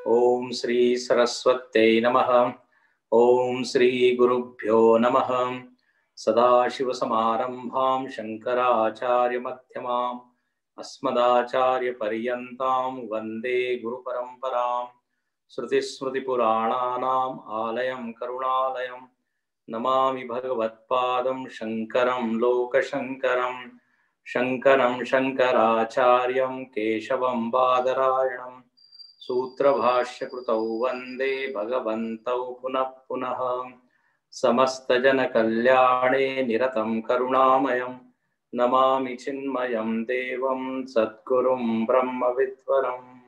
ओम श्री सरस्वत्यै नमः। ओम श्री गुरुभ्यो नमः। सदाशिवसमारम्भां शङ्कराचार्यमध्यमाम् अस्मदाचार्यपर्यन्तां वन्दे गुरुपरम्परां। श्रुतिस्मृतिपुराणानाम् आलयं करुणालयं नमामि भगवत्पादं शङ्करं लोकशङ्करं। शङ्करं शङ्कराचार्यं केशवं बादरायणं सूत्रभाष्यकृतौ वन्दे भगवन्तौ पुनः पुनः। समस्तजनकल्याणे निरतं करुणामयं नमामि चिन्मयं देवं सद्गुरुं ब्रह्मविद्वरम्।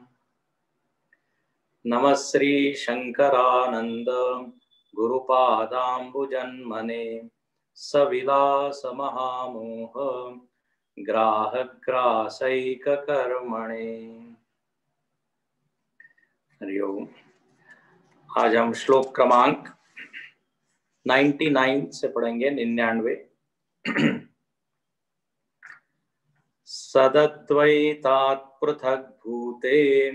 नमः श्री शङ्करानन्द गुरुपादाम्बुजन्मने सविलास महामोह ग्राहग्रासैककर्मणे। हरिओम। आज हम श्लोक क्रमांक 99 से पढ़ेंगे। 99। सदद्वैतात् पृथक् भूते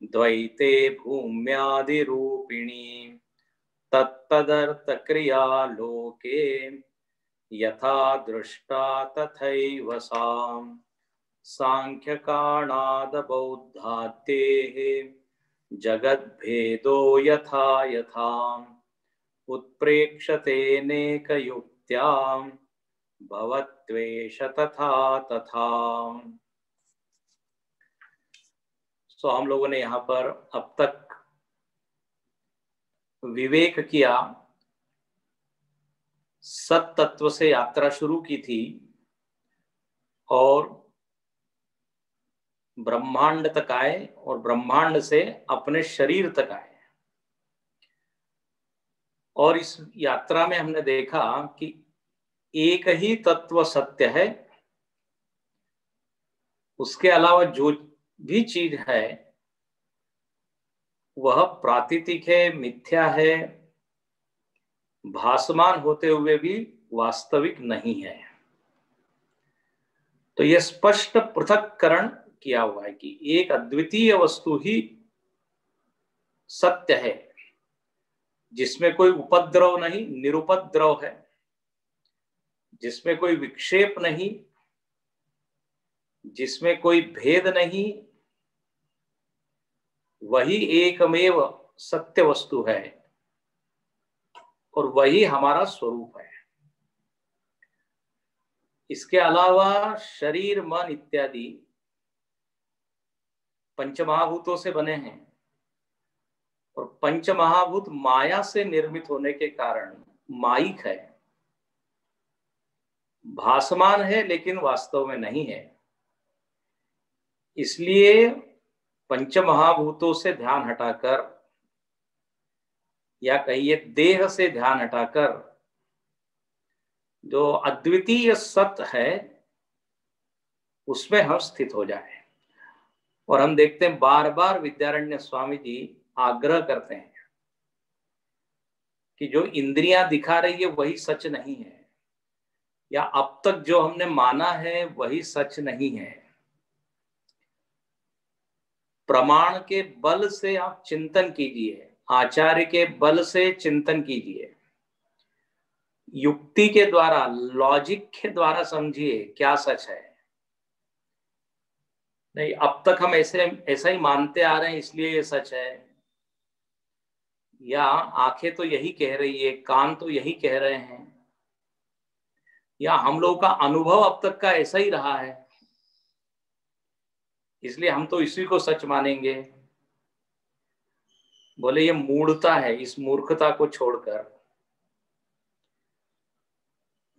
द्वैते भूम्यादिरूपिणी तत्तदर्थक्रिया लोके यथा दृष्टा तथैव सा सांख्यकाणादबौद्धाद्येः जगद्भेदो यथा यथा उत्प्रेक्षतेनेकयुक्त्या भवत्वेष तथा तथा। सो हम लोगों ने यहाँ पर अब तक विवेक किया, सत तत्व से यात्रा शुरू की थी और ब्रह्मांड तक आए और ब्रह्मांड से अपने शरीर तक आए। और इस यात्रा में हमने देखा कि एक ही तत्व सत्य है, उसके अलावा जो भी चीज है वह प्रातीतिक है, मिथ्या है, भासमान होते हुए भी वास्तविक नहीं है। तो यह स्पष्ट पृथक्करण किया हुआ है कि एक अद्वितीय वस्तु ही सत्य है, जिसमें कोई उपद्रव नहीं, निरुपद्रव है, जिसमें कोई विक्षेप नहीं, जिसमें कोई भेद नहीं, वही एकमेव सत्य वस्तु है और वही हमारा स्वरूप है। इसके अलावा शरीर, मन इत्यादि पंचमहाभूतों से बने हैं और पंचमहाभूत माया से निर्मित होने के कारण माइक है, भासमान है लेकिन वास्तव में नहीं है। इसलिए पंचमहाभूतों से ध्यान हटाकर, या कहिए देह से ध्यान हटाकर, जो अद्वितीय सत्य है उसमें हम स्थित हो जाए। और हम देखते हैं बार बार विद्यारण्य स्वामी जी आग्रह करते हैं कि जो इंद्रियां दिखा रही है वही सच नहीं है, या अब तक जो हमने माना है वही सच नहीं है। प्रमाण के बल से आप चिंतन कीजिए, आचार्य के बल से चिंतन कीजिए, युक्ति के द्वारा, लॉजिक के द्वारा समझिए क्या सच है। नहीं, अब तक हम ऐसा ही मानते आ रहे हैं इसलिए ये सच है, या आंखें तो यही कह रही है, कान तो यही कह रहे हैं, या हम लोगों का अनुभव अब तक का ऐसा ही रहा है इसलिए हम तो इसी को सच मानेंगे। बोले ये मूढ़ता है। इस मूर्खता को छोड़कर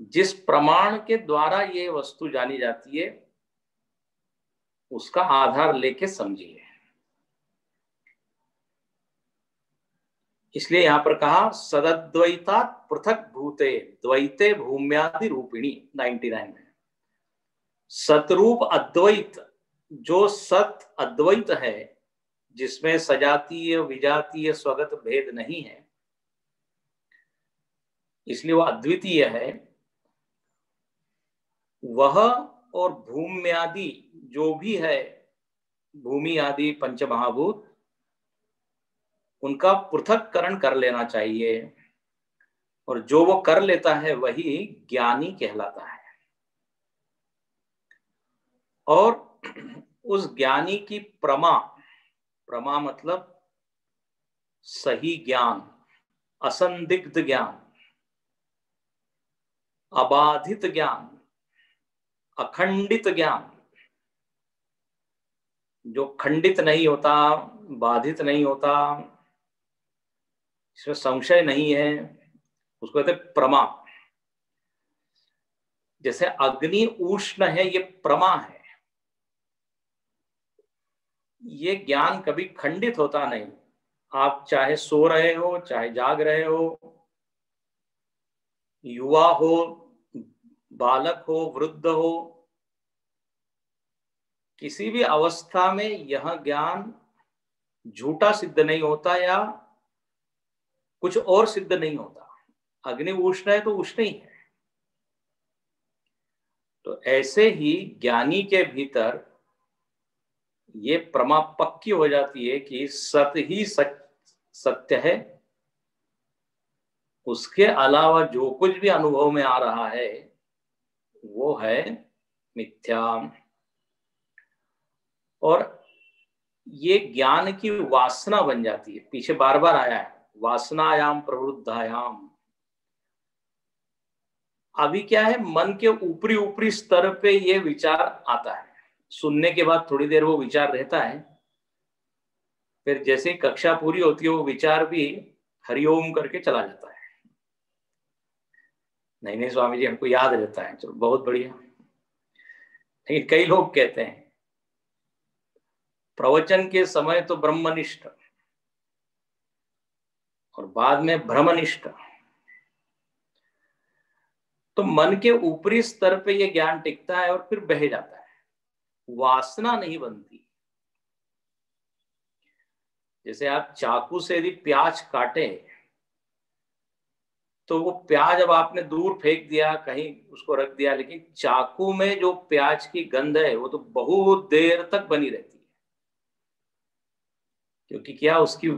जिस प्रमाण के द्वारा ये वस्तु जानी जाती है उसका आधार लेके समझिए। इसलिए यहां पर कहा सदद्वैतात् पृथक् भूते द्वैते भूम्यादि रूपिणी 99 में। सतरूप अद्वैत, जो सत अद्वैत है, जिसमें सजातीय विजातीय स्वगत भेद नहीं है, इसलिए वह अद्वितीय है। वह और भूम्यादि जो भी है, भूमि आदि पंचमहाभूत, उनका पृथक्करण कर लेना चाहिए, और जो वो कर लेता है वही ज्ञानी कहलाता है। और उस ज्ञानी की प्रमा, प्रमा मतलब सही ज्ञान, असंदिग्ध ज्ञान, अबाधित ज्ञान, अखंडित ज्ञान, जो खंडित नहीं होता, बाधित नहीं होता, इसमें संशय नहीं है, उसको कहते प्रमा। जैसे अग्नि उष्ण है, ये प्रमा है। ये ज्ञान कभी खंडित होता नहीं। आप चाहे सो रहे हो, चाहे जाग रहे हो, युवा हो, बालक हो, वृद्ध हो, किसी भी अवस्था में यह ज्ञान झूठा सिद्ध नहीं होता या कुछ और सिद्ध नहीं होता। अग्नि उष्ण है तो उष्ण ही है। तो ऐसे ही ज्ञानी के भीतर ये प्रमा पक्की हो जाती है कि सत्य ही सत्य है, उसके अलावा जो कुछ भी अनुभव में आ रहा है वो है मिथ्या। और ये ज्ञान की वासना बन जाती है। पीछे बार बार आया है, वासनायाम प्रवृद्धायाम। अभी क्या है, मन के ऊपरी ऊपरी स्तर पे ये विचार आता है, सुनने के बाद थोड़ी देर वो विचार रहता है, फिर जैसे ही कक्षा पूरी होती है वो विचार भी हरिओम करके चला जाता है। नहीं नहीं स्वामी जी, हमको याद रहता है। चलो बहुत बढ़िया। लेकिन कई लोग कहते हैं प्रवचन के समय तो ब्रह्मनिष्ठ और बाद में भ्रमनिष्ठ। तो मन के ऊपरी स्तर पे ये ज्ञान टिकता है और फिर बह जाता है, वासना नहीं बनती। जैसे आप चाकू से यदि प्याज काटे तो वो प्याज अब आपने दूर फेंक दिया, कहीं उसको रख दिया, लेकिन चाकू में जो प्याज की गंध है वो तो बहुत देर तक बनी रहती है, क्योंकि क्या, उसकी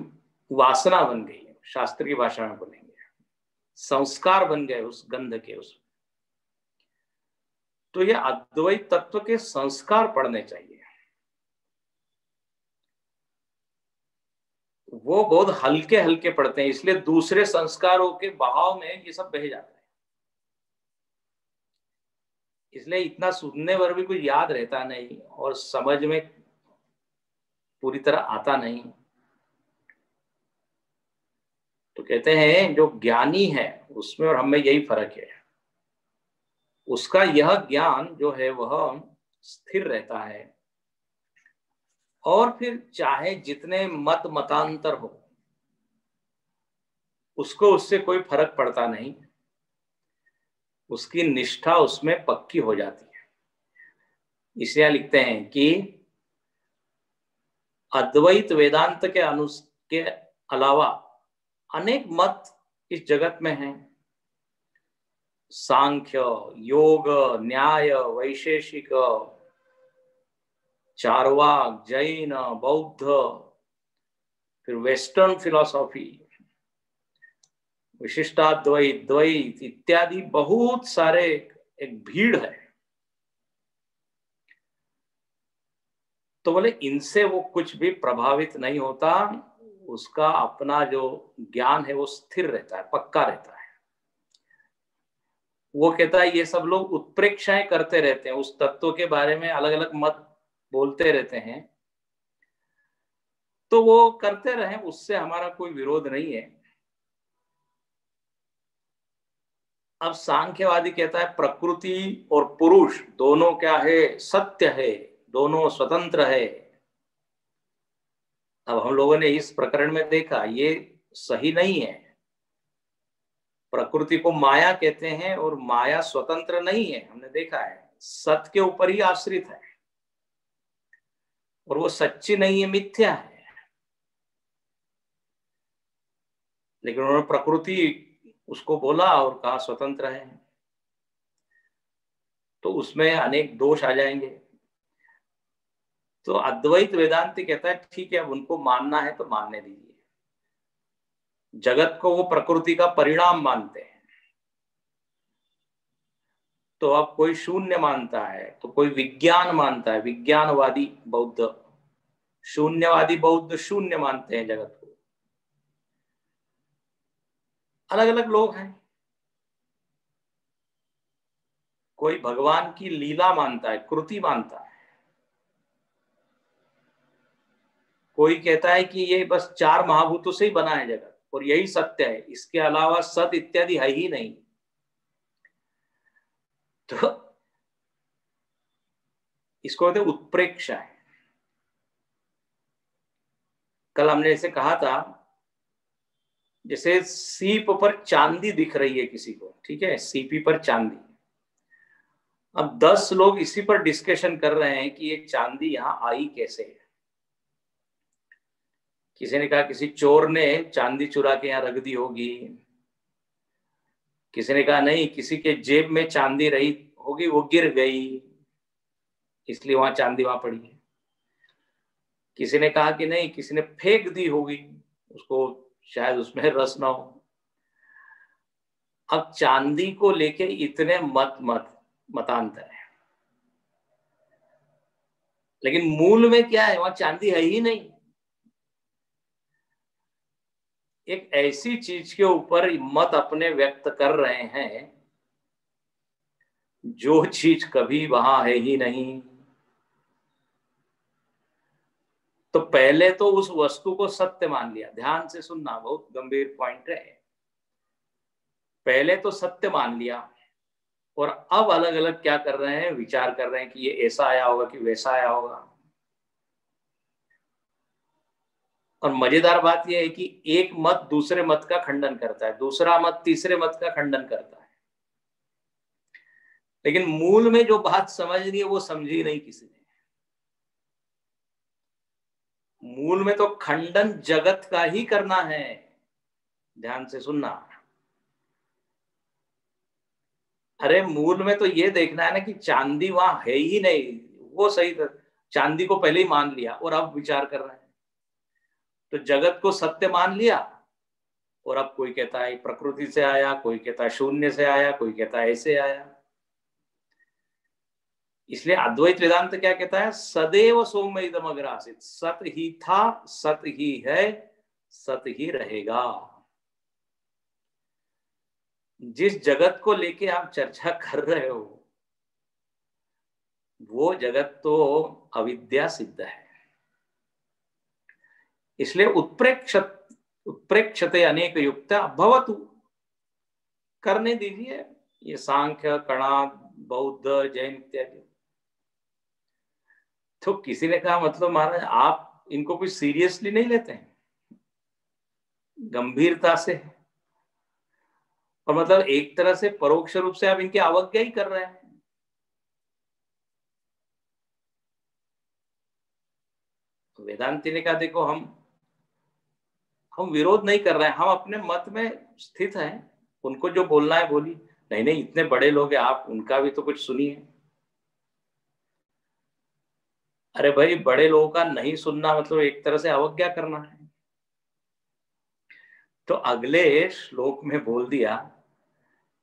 वासना बन गई है। शास्त्र की भाषा में बोलेंगे संस्कार बन गए उस गंध के। उस तो ये अद्वैत तत्व के संस्कार पड़ने चाहिए। वो बहुत हल्के हल्के पड़ते हैं, इसलिए दूसरे संस्कारों के बहाव में ये सब बह जाता है। इसलिए इतना सुनने पर भी कुछ याद रहता नहीं और समझ में पूरी तरह आता नहीं। तो कहते हैं जो ज्ञानी है उसमें और हमें यही फर्क है, उसका यह ज्ञान जो है वह स्थिर रहता है, और फिर चाहे जितने मत मतांतर हो उसको उससे कोई फर्क पड़ता नहीं, उसकी निष्ठा उसमें पक्की हो जाती है। इसलिए लिखते हैं कि अद्वैत वेदांत के अलावा अनेक मत इस जगत में हैं। सांख्य, योग, न्याय, वैशेषिक, चार्वाक, जैन, बौद्ध, फिर वेस्टर्न फिलॉसफी, विशिष्टाद्वैत, द्वैत इत्यादि बहुत सारे एक भीड़ है। तो बोले इनसे वो कुछ भी प्रभावित नहीं होता, उसका अपना जो ज्ञान है वो स्थिर रहता है, पक्का रहता है। वो कहता है ये सब लोग उत्प्रेक्षाएं करते रहते हैं, उस तत्व के बारे में अलग अलग मत बोलते रहते हैं, तो वो करते रहे, उससे हमारा कोई विरोध नहीं है। अब सांख्यवादी कहता है प्रकृति और पुरुष दोनों क्या है, सत्य है, दोनों स्वतंत्र है। अब हम लोगों ने इस प्रकरण में देखा ये सही नहीं है। प्रकृति को माया कहते हैं और माया स्वतंत्र नहीं है, हमने देखा है, सत्य के ऊपर ही आश्रित है, और वो सच्ची नहीं है, मिथ्या है। लेकिन उन्होंने प्रकृति उसको बोला और कहा स्वतंत्र है, तो उसमें अनेक दोष आ जाएंगे। तो अद्वैत वेदांति कहता है ठीक है, अब उनको मानना है तो मानने दीजिए, जगत को वो प्रकृति का परिणाम मानते हैं। तो अब कोई शून्य मानता है, तो कोई विज्ञान मानता है, विज्ञानवादी बौद्ध, शून्यवादी बौद्ध शून्य मानते हैं जगत को। अलग अलग लोग हैं। कोई भगवान की लीला मानता है, कृति मानता है। कोई कहता है कि ये बस 4 महाभूतों से ही बना है जगत और यही सत्य है, इसके अलावा सत इत्यादि है ही नहीं। तो इसको कहते हैं उत्प्रेक्षा है। कल हमने ऐसे कहा था, जैसे सीप पर चांदी दिख रही है किसी को, ठीक है, सीपी पर चांदी। अब 10 लोग इसी पर डिस्कशन कर रहे हैं कि ये चांदी यहां आई कैसे है। किसी ने कहा किसी चोर ने चांदी चुरा के यहां रख दी होगी। किसी ने कहा नहीं, किसी के जेब में चांदी रही होगी, वो गिर गई इसलिए वहां चांदी वहां पड़ी है। किसी ने कहा कि नहीं, किसी ने फेंक दी होगी, उसको शायद उसमें रस ना हो। अब चांदी को लेके इतने मतांतर है, लेकिन मूल में क्या है, वहां चांदी है ही नहीं। एक ऐसी चीज के ऊपर मत अपने व्यक्त कर रहे हैं जो चीज कभी वहां है ही नहीं। तो पहले तो उस वस्तु को सत्य मान लिया। ध्यान से सुनना, बहुत गंभीर पॉइंट है। पहले तो सत्य मान लिया और अब अलग अलग क्या कर रहे हैं, विचार कर रहे हैं कि ये ऐसा आया होगा कि वैसा आया होगा। और मजेदार बात यह है कि एक मत दूसरे मत का खंडन करता है, दूसरा मत तीसरे मत का खंडन करता है, लेकिन मूल में जो बात समझनी है वो समझी नहीं किसी ने। मूल में तो खंडन जगत का ही करना है। ध्यान से सुनना। अरे मूल में तो ये देखना है ना कि चांदी वहां है ही नहीं, वो सही था। चांदी को पहले ही मान लिया और अब विचार कर रहे हैं। तो जगत को सत्य मान लिया और अब कोई कहता है प्रकृति से आया, कोई कहता है शून्य से आया, कोई कहता है ऐसे आया। इसलिए अद्वैत वेदांत क्या कहता है, सदैव सौम्य इदम अग्र आसीत्, सत ही था, सत ही है, सत ही रहेगा। जिस जगत को लेके आप चर्चा कर रहे हो वो जगत तो अविद्या सिद्ध है। इसलिए उत्प्रेक्षते अनेक युक्त भवतु, करने दीजिए ये सांख्य कणा बौद्ध जैन इत्यादि। तो किसी ने कहा मतलब महाराज आप इनको कुछ सीरियसली नहीं लेते हैं, गंभीरता से, और मतलब एक तरह से परोक्ष रूप से आप इनकी अवज्ञा ही कर रहे हैं। वेदांती ने कहा देखो हम विरोध नहीं कर रहे हैं, हम अपने मत में स्थित हैं, उनको जो बोलना है बोली। नहीं नहीं, इतने बड़े लोग हैं आप, उनका भी तो कुछ सुनिए। अरे भाई, बड़े लोगों का नहीं सुनना मतलब एक तरह से अवज्ञा करना है। तो अगले श्लोक में बोल दिया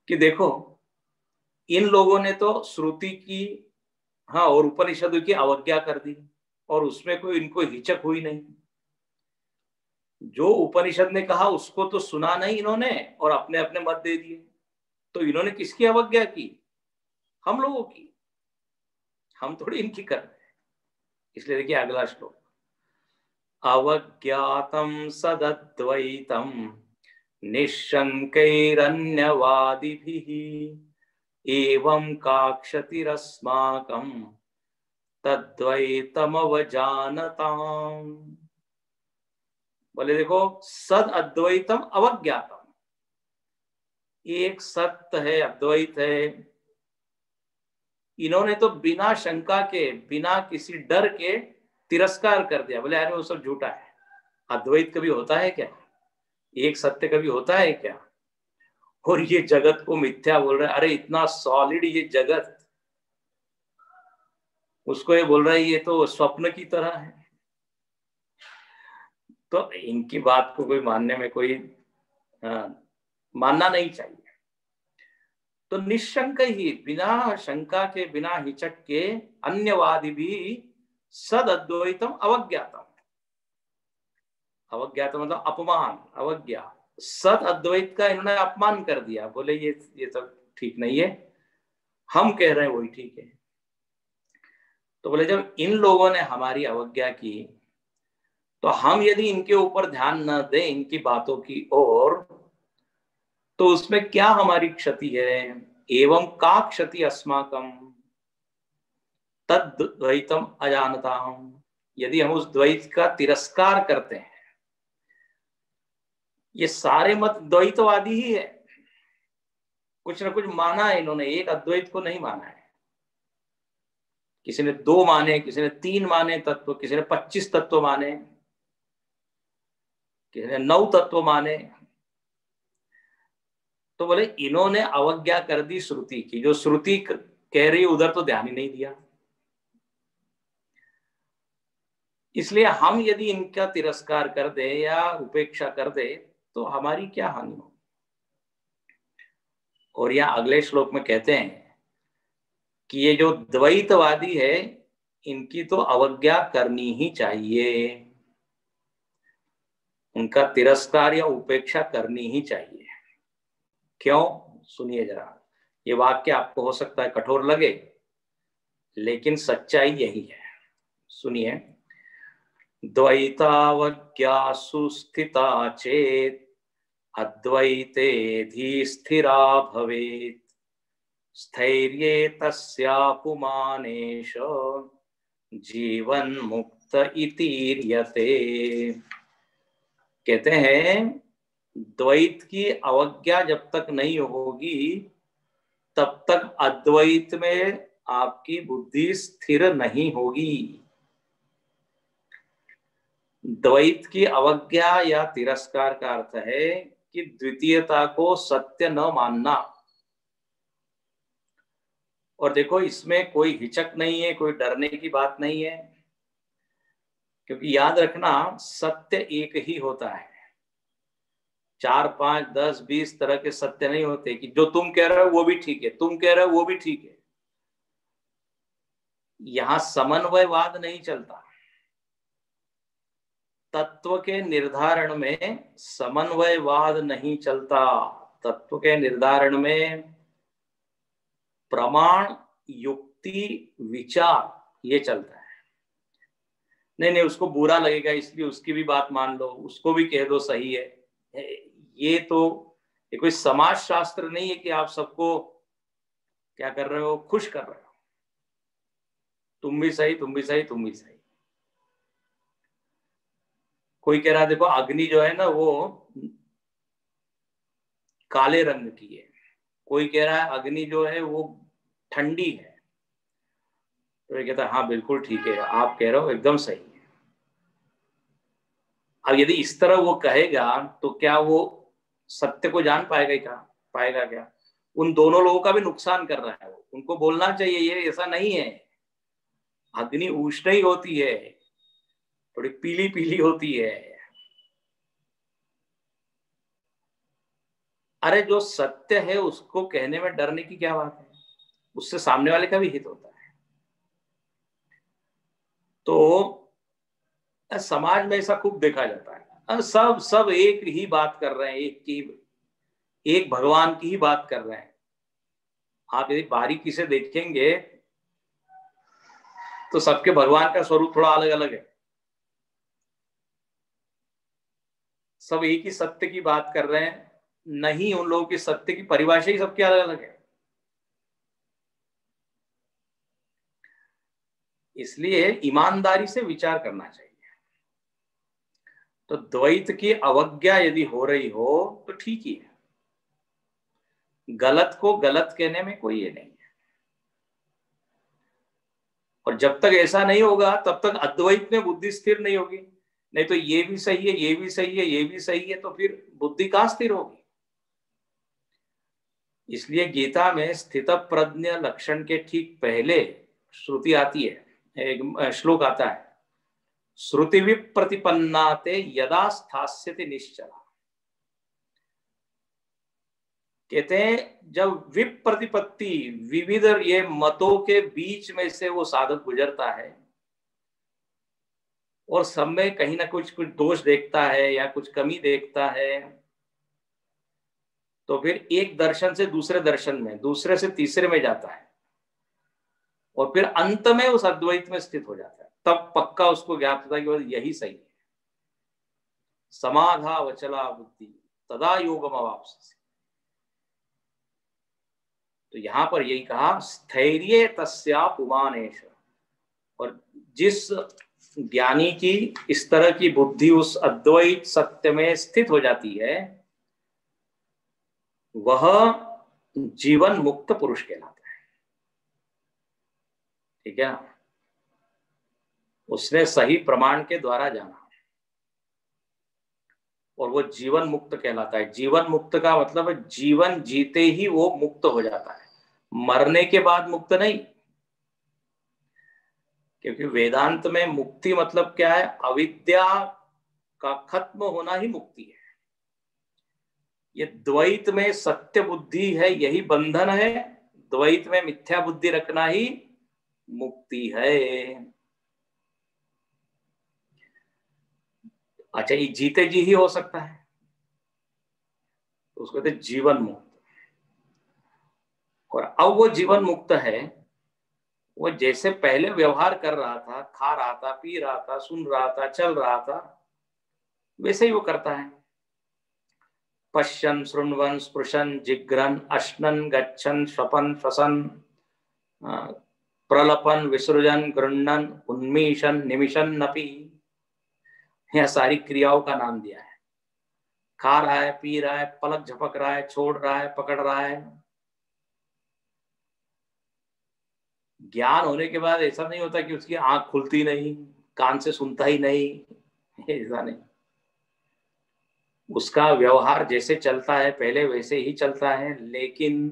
कि देखो इन लोगों ने तो श्रुति की, हाँ, और उपनिषदों की अवज्ञा कर दी और उसमें कोई इनको हिचक हुई नहीं। जो उपनिषद ने कहा उसको तो सुना नहीं इन्होंने और अपने अपने मत दे दिए। तो इन्होंने किसकी अवज्ञा की? हम लोगों की। हम थोड़ी इनकी कर रहे हैं। इसलिए देखिए अगला श्लोक, अवज्ञातम सदद्वैतम निश्शंकैरन्यवादिभिः एवं काक्षतिरस्माकं तद्वैतमवजानताम्। बोले देखो, सद अद्वैतम अवज्ञातम, एक सत्य है, अद्वैत है। इन्होंने तो बिना शंका के, बिना किसी डर के तिरस्कार कर दिया। बोले अरे वो सब झूठा है, अद्वैत कभी होता है क्या, एक सत्य कभी होता है क्या? और ये जगत को मिथ्या बोल रहा है। अरे इतना सॉलिड ये जगत, उसको ये बोल रहा है ये तो स्वप्न की तरह है। तो इनकी बात को कोई मानने में कोई मानना नहीं चाहिए। तो निशंक ही, बिना शंका के, बिना हिचक के अन्यवादी भी सद अद्वैतम अवज्ञातम, अवज्ञात मतलब अपमान, अवज्ञा, सत अद्वैत का इन्होंने अपमान कर दिया, बोले ये सब ठीक नहीं है, हम कह रहे हैं वही ठीक है। तो बोले जब इन लोगों ने हमारी अवज्ञा की तो हम यदि इनके ऊपर ध्यान न दें, इनकी बातों की ओर, तो उसमें क्या हमारी क्षति है? एवं का क्षति अस्माकम तद द्वैतम अजानता, यदि हम उस द्वैत का तिरस्कार करते हैं। ये सारे मत द्वैतवादी ही है, कुछ ना कुछ माना है इन्होंने, एक अद्वैत को नहीं माना है। किसी ने 2 माने, किसी ने 3 माने तत्व, किसी ने 25 तत्व माने, किसी ने 9 तत्व माने। तो बोले इन्होंने अवज्ञा कर दी श्रुति की, जो श्रुति कह रही उधर तो ध्यान ही नहीं दिया। इसलिए हम यदि इनका तिरस्कार कर दे या उपेक्षा कर दे तो हमारी क्या हानि हो। और यहाँ अगले श्लोक में कहते हैं कि ये जो द्वैतवादी है इनकी तो अवज्ञा करनी ही चाहिए, उनका तिरस्कार या उपेक्षा करनी ही चाहिए। क्यों? सुनिए जरा, ये वाक्य आपको हो सकता है कठोर लगे, लेकिन सच्चाई यही है। सुनिए, द्वैतावज्ञासु स्थिता चेत अद्वैते धी स्थिरा भवेत स्थैर्ये तस्यापुमानेश जीवन मुक्त इतीर्यते। कहते हैं द्वैत की अवज्ञा जब तक नहीं होगी तब तक अद्वैत में आपकी बुद्धि स्थिर नहीं होगी। द्वैत की अवज्ञा या तिरस्कार का अर्थ है कि द्वितीयता को सत्य न मानना। और देखो इसमें कोई हिचक नहीं है, कोई डरने की बात नहीं है, क्योंकि याद रखना सत्य एक ही होता है, 4, 5, 10, 20 तरह के सत्य नहीं होते कि जो तुम कह रहे हो वो भी ठीक है, तुम कह रहे हो वो भी ठीक है। यहां समन्वयवाद नहीं चलता। तत्व के निर्धारण में समन्वयवाद नहीं चलता। तत्व के निर्धारण में प्रमाण, युक्ति, विचार ये चलता है। नहीं, उसको बुरा लगेगा इसलिए उसकी भी बात मान लो, उसको भी कह दो सही है। ये कोई समाज शास्त्र नहीं है कि आप सबको क्या कर रहे हो, खुश कर रहे हो, तुम भी सही, तुम भी सही, तुम भी सही। कोई कह रहा है देखो अग्नि जो है ना वो काले रंग की है, कोई कह रहा है अग्नि जो है वो ठंडी है, तो ये कहता है हाँ बिल्कुल ठीक है, आप कह रहे हो एकदम सही है। अब यदि इस तरह वो कहेगा तो क्या वो सत्य को जान पाएगा क्या? उन दोनों लोगों का भी नुकसान कर रहा है वो। उनको बोलना चाहिए ये ऐसा नहीं है, अग्नि उष्ण ही होती है, थोड़ी पीली पीली होती है। अरे जो सत्य है उसको कहने में डरने की क्या बात है, उससे सामने वाले का भी हित होता है। तो समाज में ऐसा खूब देखा जाता है, सब एक ही बात कर रहे हैं, एक भगवान की ही बात कर रहे हैं। आप यदि बारीकी से देखेंगे तो सबके भगवान का स्वरूप थोड़ा अलग अलग है, सब एक ही सत्य की बात कर रहे हैं, नहीं उन लोगों की सत्य की परिभाषा ही सबकी अलग अलग है। इसलिए ईमानदारी से विचार करना चाहिए। तो द्वैत की अवज्ञा यदि हो रही हो तो ठीक ही है, गलत को गलत कहने में कोई ये नहीं है। और जब तक ऐसा नहीं होगा तब तक अद्वैत में बुद्धि स्थिर नहीं होगी। नहीं तो ये भी सही है, ये भी सही है, ये भी सही है, तो फिर बुद्धि कहां स्थिर होगी। इसलिए गीता में स्थित प्रज्ञ लक्षण के ठीक पहले श्रुति आती है, एक श्लोक आता है, श्रुति विप्रतिपन्नाते यदा स्थास्यति निश्चला। कहते हैं जब विप्रतिपत्ति विविध ये मतों के बीच में से वो साधक गुजरता है और सब में कहीं ना कुछ कुछ दोष देखता है या कुछ कमी देखता है, तो फिर एक दर्शन से दूसरे दर्शन में, दूसरे से तीसरे में जाता है और फिर अंत में उस अद्वैत में स्थित हो जाता है। तब पक्का उसको ज्ञात होता है कि यही सही है। समाधा वचला बुद्धि तदा योगम अवाप्स्यसि। तो यहां पर यही कहा स्थैर्य तस्या पुमानेश। और जिस ज्ञानी की इस तरह की बुद्धि उस अद्वैत सत्य में स्थित हो जाती है, वह जीवन मुक्त पुरुष कहलाता है। ठीक है ना? उसने सही प्रमाण के द्वारा जाना और वो जीवन मुक्त कहलाता है। जीवन मुक्त का मतलब जीवन जीते ही वो मुक्त हो जाता है, मरने के बाद मुक्त नहीं। क्योंकि वेदांत में मुक्ति मतलब क्या है? अविद्या का खत्म होना ही मुक्ति है। ये द्वैत में सत्य बुद्धि है, यही बंधन है। द्वैत में मिथ्या बुद्धि रखना ही मुक्ति है। अच्छा, ये जीते जी ही हो सकता है, तो उसको कहते जीवन मुक्त। और अब वो जीवन मुक्त है, वो जैसे पहले व्यवहार कर रहा था, खा रहा था, पी रहा था, सुन रहा था, चल रहा था, वैसे ही वो करता है। पश्यन् शृण्वन् स्पृशन् जिघ्रन् अश्नन् गच्छन् श्वपन् श्वसन् प्रलपन् विसृजन् गृह्णन् उन्मीषन् निमिषन् अपि, यह सारी क्रियाओं का नाम दिया है। खा रहा है, पी रहा है, पलक झपक रहा है, छोड़ रहा है, पकड़ रहा है। ज्ञान होने के बाद ऐसा नहीं होता कि उसकी आंख खुलती नहीं, कान से सुनता ही नहीं, ऐसा नहीं। उसका व्यवहार जैसे चलता है पहले वैसे ही चलता है, लेकिन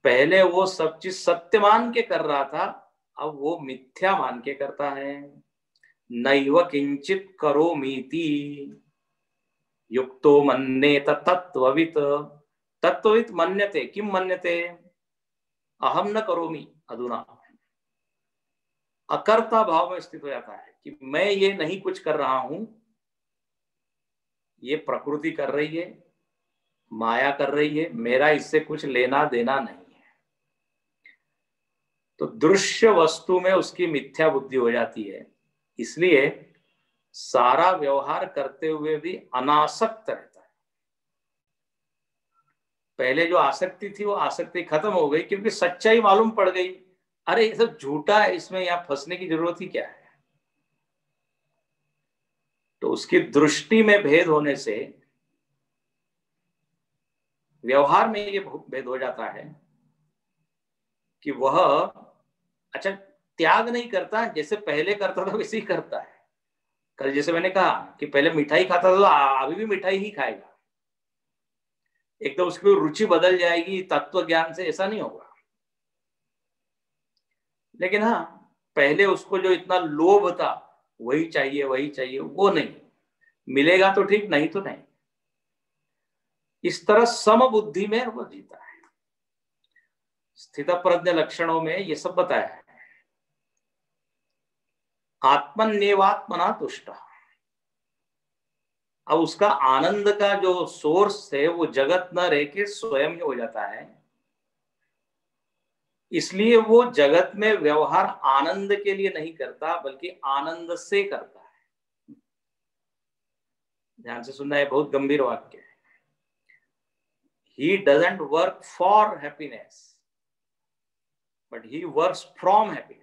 पहले वो सब चीज सत्य मान के कर रहा था, अब वो मिथ्या मान के करता है। नैव किंचित करोमीति युक्तो मन्येत तत्त्ववित्। तत्त्ववित् मन्यते, किम मन्यते? अहम न करोमि अधुना। अकर्ता भाव में स्थित हो जाता है कि मैं ये नहीं कुछ कर रहा हूं, ये प्रकृति कर रही है, माया कर रही है, मेरा इससे कुछ लेना देना नहीं है। तो दृश्य वस्तु में उसकी मिथ्या बुद्धि हो जाती है, इसलिए सारा व्यवहार करते हुए भी अनासक्त रहता है। पहले जो आसक्ति थी वो आसक्ति खत्म हो गई, क्योंकि सच्चाई मालूम पड़ गई, अरे ये सब झूठा है, इसमें यहां फंसने की जरूरत ही क्या है। तो उसकी दृष्टि में भेद होने से व्यवहार में ये भेद हो जाता है कि वह अच्छा त्याग नहीं करता, जैसे पहले करता था वैसे ही करता है। कल जैसे मैंने कहा कि पहले मिठाई खाता था तो अभी भी मिठाई ही खाएगा, एकदम उसकी रुचि बदल जाएगी तत्व ज्ञान से, ऐसा नहीं होगा। लेकिन हाँ, पहले उसको जो इतना लोभ था, वही चाहिए वही चाहिए, वो नहीं। मिलेगा तो ठीक, नहीं तो नहीं। इस तरह समबुद्धि में वो जीता है। स्थित प्रज्ञ लक्षणों में ये सब बताया है। आत्मन्येवात्मना तुष्ट। अब उसका आनंद का जो सोर्स है वो जगत न रह के स्वयं ही हो जाता है, इसलिए वो जगत में व्यवहार आनंद के लिए नहीं करता, बल्कि आनंद से करता है। ध्यान से सुनना है, बहुत गंभीर वाक्य है। He doesn't work for happiness, but he works from happiness.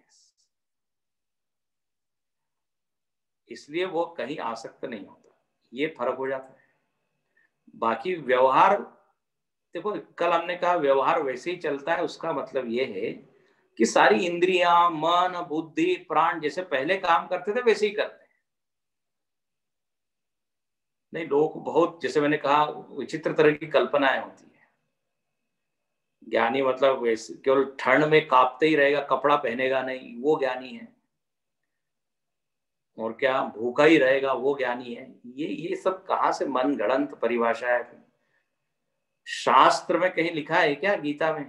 इसलिए वो कहीं आसक्त नहीं होता, ये फर्क हो जाता है। बाकी व्यवहार देखो, कल हमने कहा व्यवहार वैसे ही चलता है, उसका मतलब ये है कि सारी इंद्रियां, मन, बुद्धि, प्राण जैसे पहले काम करते थे वैसे ही करते हैं। नहीं, लोगों को बहुत, जैसे मैंने कहा, विचित्र तरह की कल्पनाएं होती है। ज्ञानी मतलब वैसे केवल ठंड में कांपते ही रहेगा, कपड़ा पहनेगा नहीं, वो ज्ञानी है। और क्या भूखा ही रहेगा, वो ज्ञानी है। ये सब कहां से मन गढ़ंत परिभाषा है। शास्त्र में कहीं लिखा है क्या, गीता में,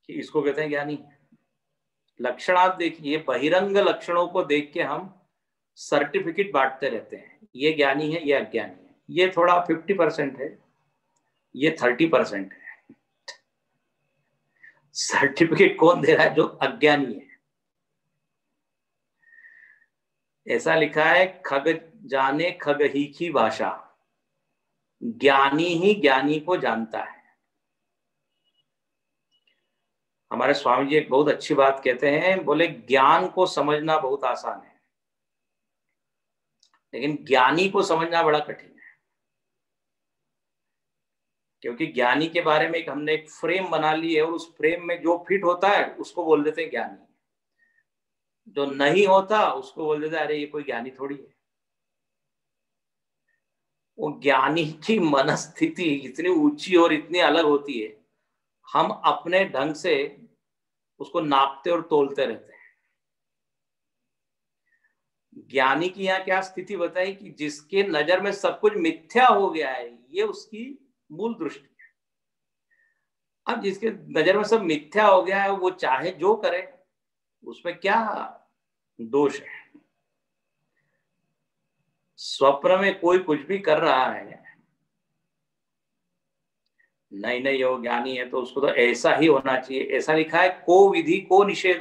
कि इसको कहते हैं ज्ञानी? लक्षण आप देखिए, बहिरंग लक्षणों को देख के हम सर्टिफिकेट बांटते रहते हैं, ये ज्ञानी है, ये अज्ञानी है, ये थोड़ा 50% है, ये 30% है। सर्टिफिकेट कौन दे रहा है? जो अज्ञानी है। ऐसा लिखा है, खग जाने खग ही की भाषा, ज्ञानी ही ज्ञानी को जानता है। हमारे स्वामी जी एक बहुत अच्छी बात कहते हैं, बोले ज्ञान को समझना बहुत आसान है, लेकिन ज्ञानी को समझना बड़ा कठिन है। क्योंकि ज्ञानी के बारे में हमने एक फ्रेम बना ली है, और उस फ्रेम में जो फिट होता है उसको बोल देते हैं ज्ञानी, जो नहीं होता उसको बोल देते हैं अरे ये कोई ज्ञानी थोड़ी है। वो ज्ञानी की मनस्थिति इतनी ऊंची और इतनी अलग होती है, हम अपने ढंग से उसको नापते और तोलते रहते हैं। ज्ञानी की यहाँ क्या स्थिति बताई कि जिसके नजर में सब कुछ मिथ्या हो गया है, ये उसकी मूल दृष्टि है। अब जिसके नजर में सब मिथ्या हो गया है, वो चाहे जो करे, उसमें क्या दोष है? स्वप्न में कोई कुछ भी कर रहा है, नहीं नहीं वो ज्ञानी है तो उसको तो ऐसा ही होना चाहिए, ऐसा लिखा है, को विधि को निषेध।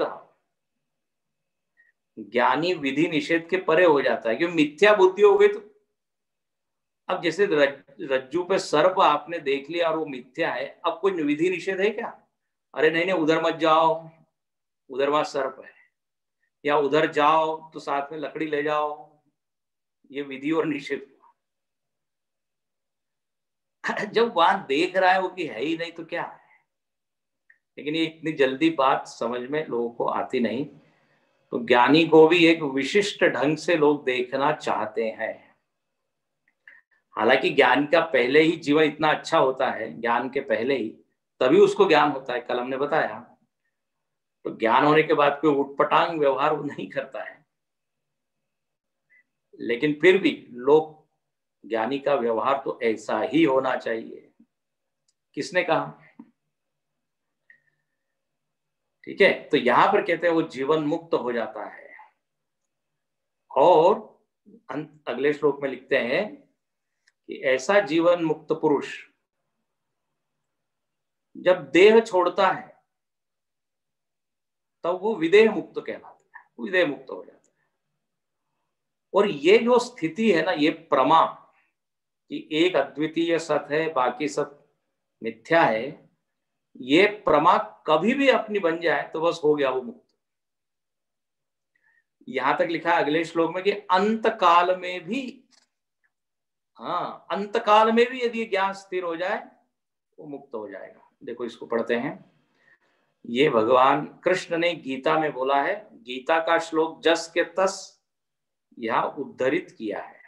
ज्ञानी विधि निषेध के परे हो जाता है, क्योंकि मिथ्या बुद्धि हो गई तो। अब जैसे रज्जू पे सर्प आपने देख लिया और वो मिथ्या है, अब कोई विधि निषेध है क्या? अरे नहीं नहीं उधर मत जाओ, उधर वहां सर्प है, या उधर जाओ तो साथ में लकड़ी ले जाओ, ये विधि और निषेध। जब वहां देख रहा है वो कि है ही नहीं तो क्या है? लेकिन ये इतनी जल्दी बात समझ में लोगों को आती नहीं। तो ज्ञानी को भी एक विशिष्ट ढंग से लोग देखना चाहते हैं। हालांकि ज्ञान का पहले ही जीवन इतना अच्छा होता है, ज्ञान के पहले ही, तभी उसको ज्ञान होता है। कल हमने बताया, तो ज्ञान होने के बाद कोई उटपटांग व्यवहार वो नहीं करता है, लेकिन फिर भी लोग, ज्ञानी का व्यवहार तो ऐसा ही होना चाहिए। किसने कहा? ठीक है, तो यहां पर कहते हैं वो जीवन मुक्त हो जाता है। और अगले श्लोक में लिखते हैं कि ऐसा जीवन मुक्त पुरुष जब देह छोड़ता है तब वो विदेह मुक्त कहलाता है, विदेह मुक्त हो जाता है। और ये जो स्थिति है ना, ये प्रमा कि एक अद्वितीय सत है, बाकी सब मिथ्या है, ये प्रमा कभी भी अपनी बन जाए तो बस हो गया वो मुक्त। यहां तक लिखा है अगले श्लोक में कि अंत काल में भी, हाँ अंत काल में भी यदि ज्ञान स्थिर हो जाए वो मुक्त हो जाएगा। देखो इसको पढ़ते हैं, ये भगवान कृष्ण ने गीता में बोला है, गीता का श्लोक जस के तस यहां उद्धरित किया है।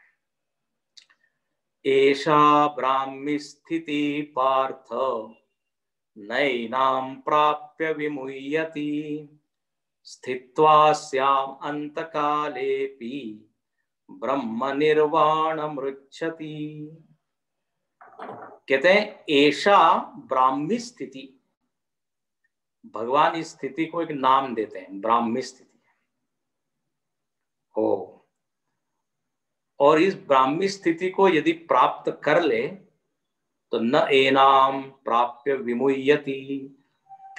एषा ब्राह्मी स्थिति पार्थ नैनां प्राप्य विमुह्यति स्थित्वा स्याम अंतकालेपि ब्रह्म निर्वाणमृच्छति। कहते हैं एषा ब्राह्मी स्थिति, भगवान इस स्थिति को एक नाम देते हैं, ब्राह्मी स्थिति हो। और इस ब्राह्मी स्थिति को यदि प्राप्त कर ले तो न एनाम प्राप्य विमुह्यति,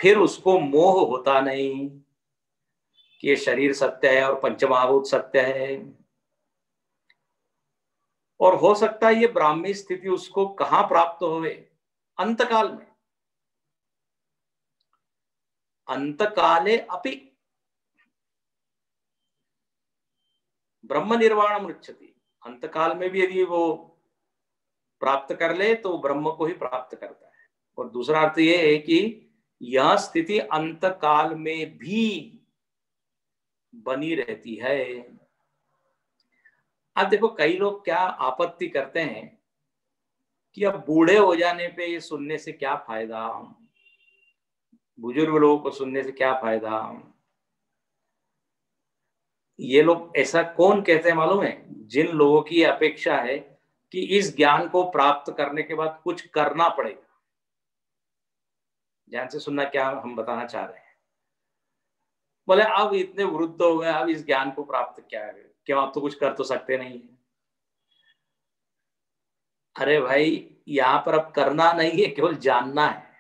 फिर उसको मोह होता नहीं कि ये शरीर सत्य है और पंचमहाभूत सत्य है। और हो सकता है ये ब्राह्मी स्थिति उसको कहां प्राप्त होवे? अंतकाल में। अंतकाले अपि ब्रह्म निर्वाण मृच्छति, अंतकाल में भी यदि वो प्राप्त कर ले तो ब्रह्म को ही प्राप्त करता है। और दूसरा अर्थ ये है कि यह स्थिति अंतकाल में भी बनी रहती है। अब देखो कई लोग क्या आपत्ति करते हैं कि अब बूढ़े हो जाने पे ये सुनने से क्या फायदा, बुजुर्ग लोगों को सुनने से क्या फायदा। ये लोग ऐसा कौन कहते हैं मालूम है? जिन लोगों की अपेक्षा है कि इस ज्ञान को प्राप्त करने के बाद कुछ करना पड़ेगा। ध्यान से सुनना क्या हम बताना चाह रहे हैं। बोले अब इतने वृद्ध हो गए, अब इस ज्ञान को प्राप्त क्या है, क्यों आप तो कुछ कर तो सकते नहीं है। अरे भाई यहां पर अब करना नहीं है, केवल जानना है।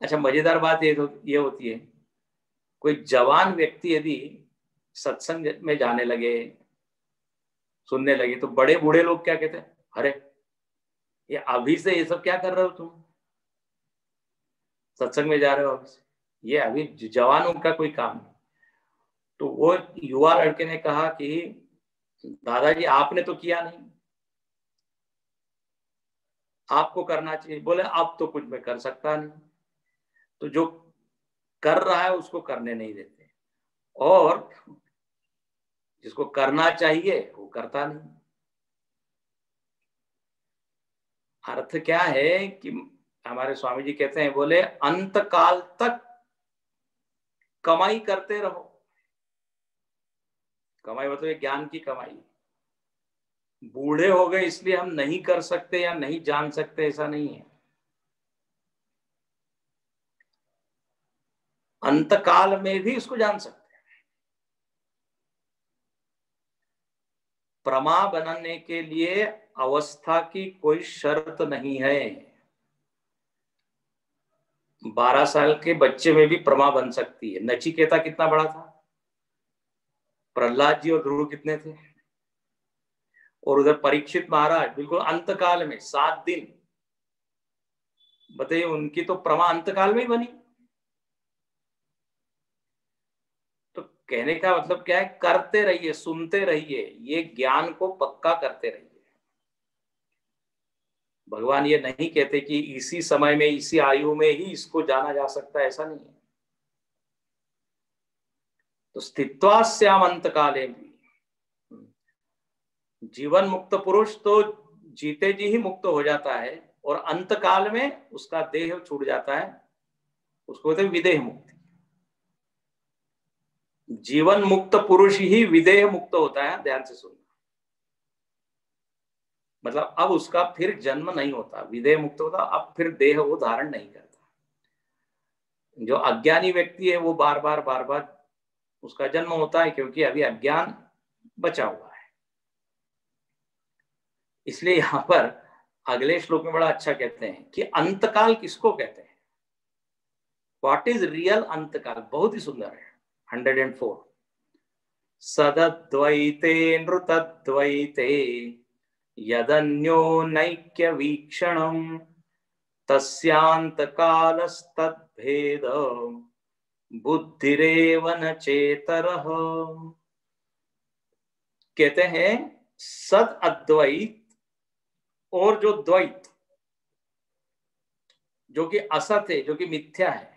अच्छा मजेदार बात ये होती है, कोई जवान व्यक्ति यदि सत्संग में जाने लगे, सुनने लगे, तो बड़े बूढ़े लोग क्या कहते हैं, अरे ये अभी से ये सब क्या कर रहे हो तुम, सत्संग में जा रहे हो अभी से, ये अभी जवानों का कोई काम नहीं। तो वो युवा लड़के ने कहा कि दादाजी आपने तो किया नहीं, आपको करना चाहिए। बोले अब तो कुछ मैं कर सकता नहीं। तो जो कर रहा है उसको करने नहीं देते, और जिसको करना चाहिए वो करता नहीं। अर्थ क्या है कि हमारे स्वामी जी कहते हैं, बोले अंत काल तक कमाई करते रहो। कमाई मतलब ज्ञान की कमाई। बूढ़े हो गए इसलिए हम नहीं कर सकते या नहीं जान सकते, ऐसा नहीं है। अंत काल में भी इसको जान सकते हैं। प्रमा बनने के लिए अवस्था की कोई शर्त नहीं है। 12 साल के बच्चे में भी प्रमा बन सकती है। नचिकेता कितना बड़ा था, प्रहलाद जी और ध्रुव कितने थे, और उधर परीक्षित महाराज बिल्कुल अंतकाल में 7 दिन। बताइए उनकी तो प्रमा अंतकाल में ही बनी। तो कहने का मतलब क्या है, करते रहिए, सुनते रहिए, ये ज्ञान को पक्का करते रहिए। भगवान ये नहीं कहते कि इसी समय में, इसी आयु में ही इसको जाना जा सकता है, ऐसा नहीं है। तो स्थित्वास्याम अंतकाले भी, जीवन मुक्त पुरुष तो जीते जी ही मुक्त हो जाता है, और अंतकाल में उसका देह छूट जाता है, उसको कहते हैं विदेह मुक्ति। जीवन मुक्त पुरुष ही विदेह मुक्त होता है। ध्यान से सुनना, मतलब अब उसका फिर जन्म नहीं होता, विदेह मुक्त होता, अब फिर देह वो धारण नहीं करता। जो अज्ञानी व्यक्ति है वो बार बार उसका जन्म होता है, क्योंकि अभी अज्ञान बचा हुआ है। इसलिए यहां पर अगले श्लोक में बड़ा अच्छा कहते हैं कि अंतकाल किसको कहते हैं, व्हाट इज रियल अंतकाल। बहुत ही सुंदर है। 104 सदद्वैते नृतद्वैते यदन्यो नैक्य वीक्षणम तस्यांतकालस्तद्भेद बुद्धिरेव न चेतरः। कहते हैं सद अद्वैत और जो द्वैत, जो कि असत है, जो कि मिथ्या है,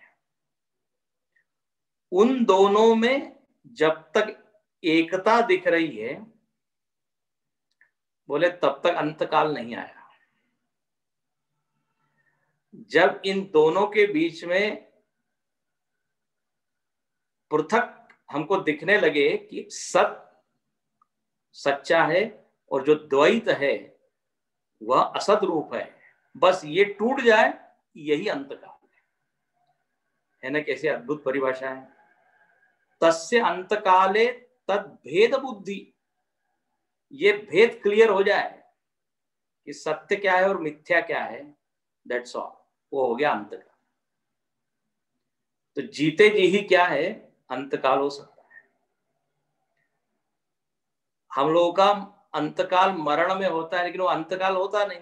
उन दोनों में जब तक एकता दिख रही है, बोले तब तक अंतकाल नहीं आया। जब इन दोनों के बीच में पृथक हमको दिखने लगे कि सत सच्चा है और जो द्वैत है वह असत रूप है, बस ये टूट जाए, यही अंतकाल है ना। कैसे अद्भुत परिभाषा है। तस्य अंतकाले तद भेद बुद्धि, ये भेद क्लियर हो जाए कि सत्य क्या है और मिथ्या क्या है, दैट्स ऑल, वो हो गया अंतकाल। तो जीते जी ही क्या है, अंतकाल हो सकता है। हम लोगों का अंतकाल मरण में होता है, लेकिन वो अंतकाल होता नहीं,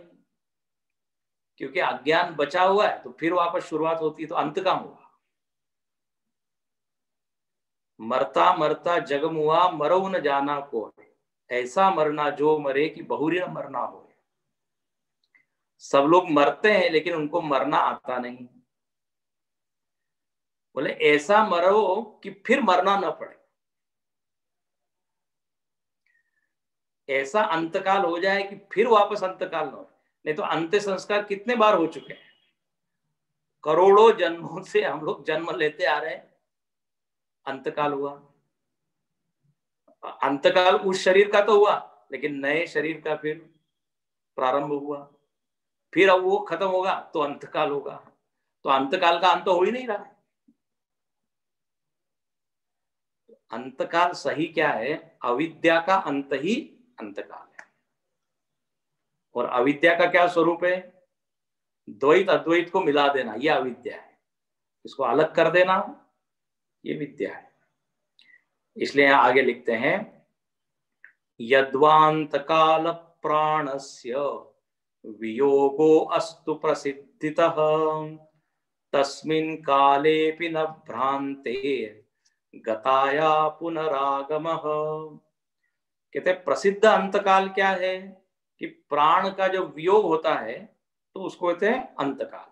क्योंकि अज्ञान बचा हुआ है। तो फिर वापस शुरुआत होती है, तो अंत कहां हुआ। मरता मरता जग मुआ मरो न जाना को, ऐसा मरना जो मरे कि बहुरी न मरना हो। सब लोग मरते हैं लेकिन उनको मरना आता नहीं। बोले ऐसा मरो कि फिर मरना न पड़े, ऐसा अंतकाल हो जाए कि फिर वापस अंतकाल न हो। नहीं तो अंत्य संस्कार कितने बार हो चुके हैं, करोड़ों जन्मों से हम लोग जन्म लेते आ रहे हैं, अंतकाल हुआ। अंतकाल उस शरीर का तो हुआ, लेकिन नए शरीर का फिर प्रारंभ हुआ, फिर अब वो खत्म होगा तो अंतकाल होगा। तो अंतकाल का अंत तो हो ही नहीं रहा है। अंतकाल सही क्या है? अविद्या का अंत ही अंतकाल है। और अविद्या का क्या स्वरूप है? द्वैत अद्वैत को मिला देना, यह अविद्या है। इसको अलग कर देना, ये विद्या है। इसलिए यहां आगे लिखते हैं, यद्वांत काल प्राणस्य वियोगो अस्तु प्रसिद्धितः तस्मिन् कालेऽपि न भ्रांते गताया पुनरागमः। कहते प्रसिद्ध अंतकाल क्या है? कि प्राण का जो वियोग होता है तो उसको कहते हैं अंतकाल।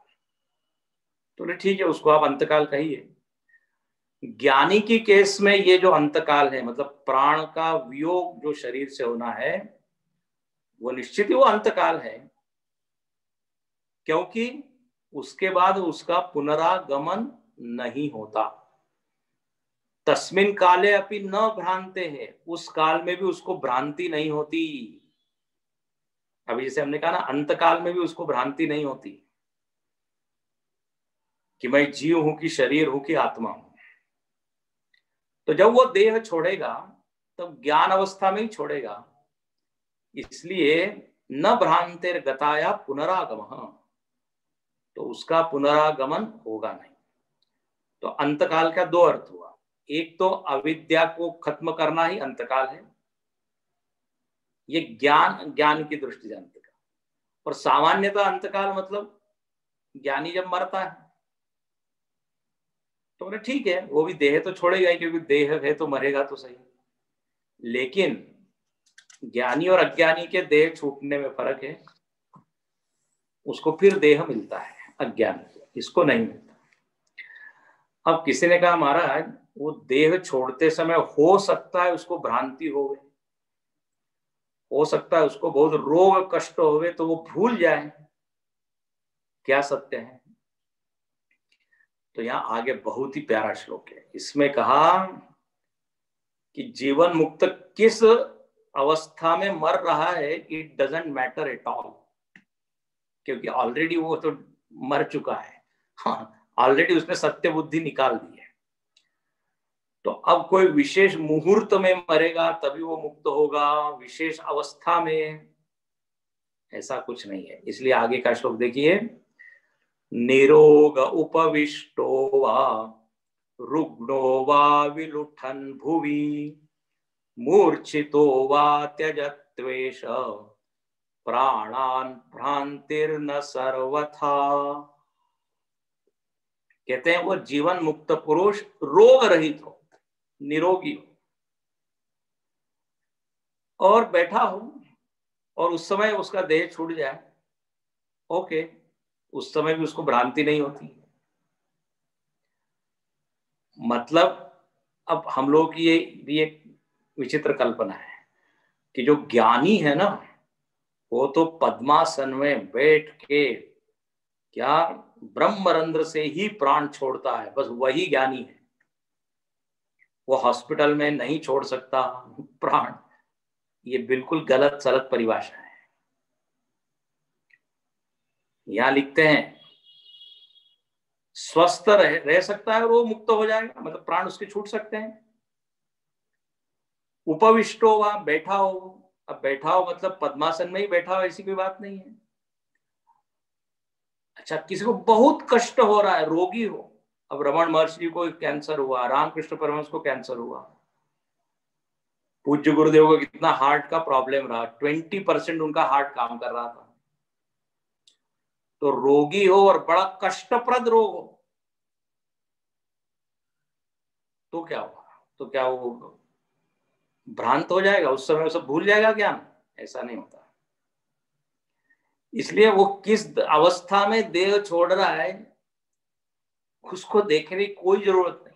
तो ठीक है, उसको आप अंतकाल कहिए। ज्ञानी की केस में ये जो अंतकाल है, मतलब प्राण का वियोग जो शरीर से होना है, वो निश्चित ही वो अंतकाल है, क्योंकि उसके बाद उसका पुनरागमन नहीं होता। तस्मिन काले अपि न भ्रांते है, उस काल में भी उसको भ्रांति नहीं होती। अभी जैसे हमने कहा ना, अंतकाल में भी उसको भ्रांति नहीं होती कि मैं जीव हूं कि शरीर हूं कि आत्मा हूं। तो जब वो देह छोड़ेगा तब ज्ञान अवस्था में ही छोड़ेगा। इसलिए न भ्रांतिर गताया पुनरागमः, तो उसका पुनरागमन होगा नहीं। तो अंतकाल का दो अर्थ हुआ, एक तो अविद्या को खत्म करना ही अंतकाल है, ये ज्ञान की दृष्टि से अंतकाल। और सामान्यतः अंतकाल मतलब ज्ञानी जब मरता है तो बोले ठीक है, वो भी देह तो छोड़ेगा ही, क्योंकि देह है तो मरेगा तो सही। लेकिन ज्ञानी और अज्ञानी के देह छूटने में फर्क है। उसको फिर देह मिलता है, अज्ञान को, इसको नहीं मिलता। अब किसी ने कहा महाराज वो देह छोड़ते समय हो सकता है उसको भ्रांति होवे, हो सकता है उसको बहुत रोग कष्ट होवे तो वो भूल जाए, क्या सत्य है? तो यहां आगे बहुत ही प्यारा श्लोक है। इसमें कहा कि जीवन मुक्त किस अवस्था में मर रहा है, it doesn't matter at all, क्योंकि ऑलरेडी वो तो मर चुका है। हाँ, ऑलरेडी उसने सत्य बुद्धि निकाल दी है। तो अब कोई विशेष मुहूर्त में मरेगा तभी वो मुक्त होगा, विशेष अवस्था में, ऐसा कुछ नहीं है। इसलिए आगे का श्लोक देखिए, निरोग उपविष्टो वा रुग्णो वा विलुठन् भुवि मूर्छितो वा त्यजत्वेष प्राणान भ्रांतिर्न सर्वथा। कहते हैं वो जीवन मुक्त पुरुष रोग रहित हो, निरोगी हो और बैठा हो, और उस समय उसका देह छूट जाए, ओके, उस समय भी उसको भ्रांति नहीं होती। मतलब अब हम लोग की ये भी एक विचित्र कल्पना है कि जो ज्ञानी है ना, वो तो पद्मासन में बैठ के क्या ब्रह्मरंध्र से ही प्राण छोड़ता है, बस वही ज्ञानी है। वो हॉस्पिटल में नहीं छोड़ सकता प्राण, ये बिल्कुल गलत सलत परिभाषा है। यहां लिखते हैं स्वस्थ रह सकता है और वो मुक्त हो जाएगा, मतलब प्राण उसके छूट सकते हैं। उपविष्टो वहां बैठा हो, अब बैठा हो मतलब पद्मासन में ही बैठा हो, ऐसी कोई बात नहीं है। अच्छा, किसी को बहुत कष्ट हो रहा है, रोगी हो, अब रमन महर्षि को कैंसर हुआ, रामकृष्ण परमहंस को कैंसर हुआ, पूज्य गुरुदेव को कितना हार्ट का प्रॉब्लम रहा, 20% उनका हार्ट काम कर रहा था। तो रोगी हो और बड़ा कष्टप्रद रोग हो तो क्या हुआ? तो क्या वो भ्रांत हो जाएगा, उस समय वो सब भूल जाएगा ज्ञान? ऐसा नहीं होता। इसलिए वो किस अवस्था में देह छोड़ रहा है उसको देखने की कोई जरूरत नहीं।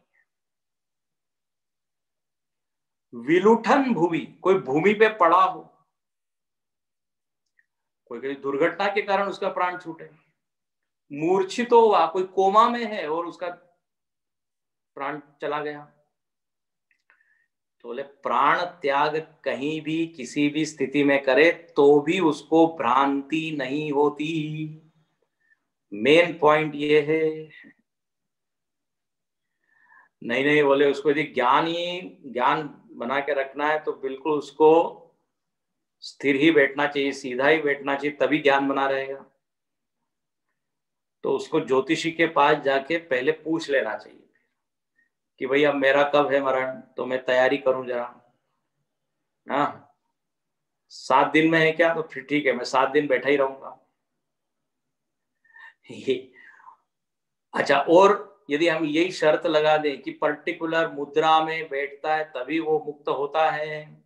विलुठन भूमि, कोई भूमि पे पड़ा हो, कोई दुर्घटना के कारण उसका प्राण छूटे, मूर्छित हुआ, कोई कोमा में है और उसका प्राण चला गया, तो बोले प्राण त्याग कहीं भी किसी भी स्थिति में करे तो भी उसको भ्रांति नहीं होती। मेन पॉइंट ये है। नहीं नहीं बोले उसको यदि ज्ञान बना के रखना है तो बिल्कुल उसको स्थिर ही बैठना चाहिए, सीधा ही बैठना चाहिए, तभी ज्ञान बना रहेगा। तो उसको ज्योतिषी के पास जाके पहले पूछ लेना चाहिए कि भाई अब मेरा कब है मरण, तो मैं तैयारी करूं जरा। हाँ 7 दिन में है क्या, तो फिर ठीक है, मैं 7 दिन बैठा ही रहूंगा। अच्छा, और यदि हम यही शर्त लगा दें कि पर्टिकुलर मुद्रा में बैठता है तभी वो मुक्त होता है,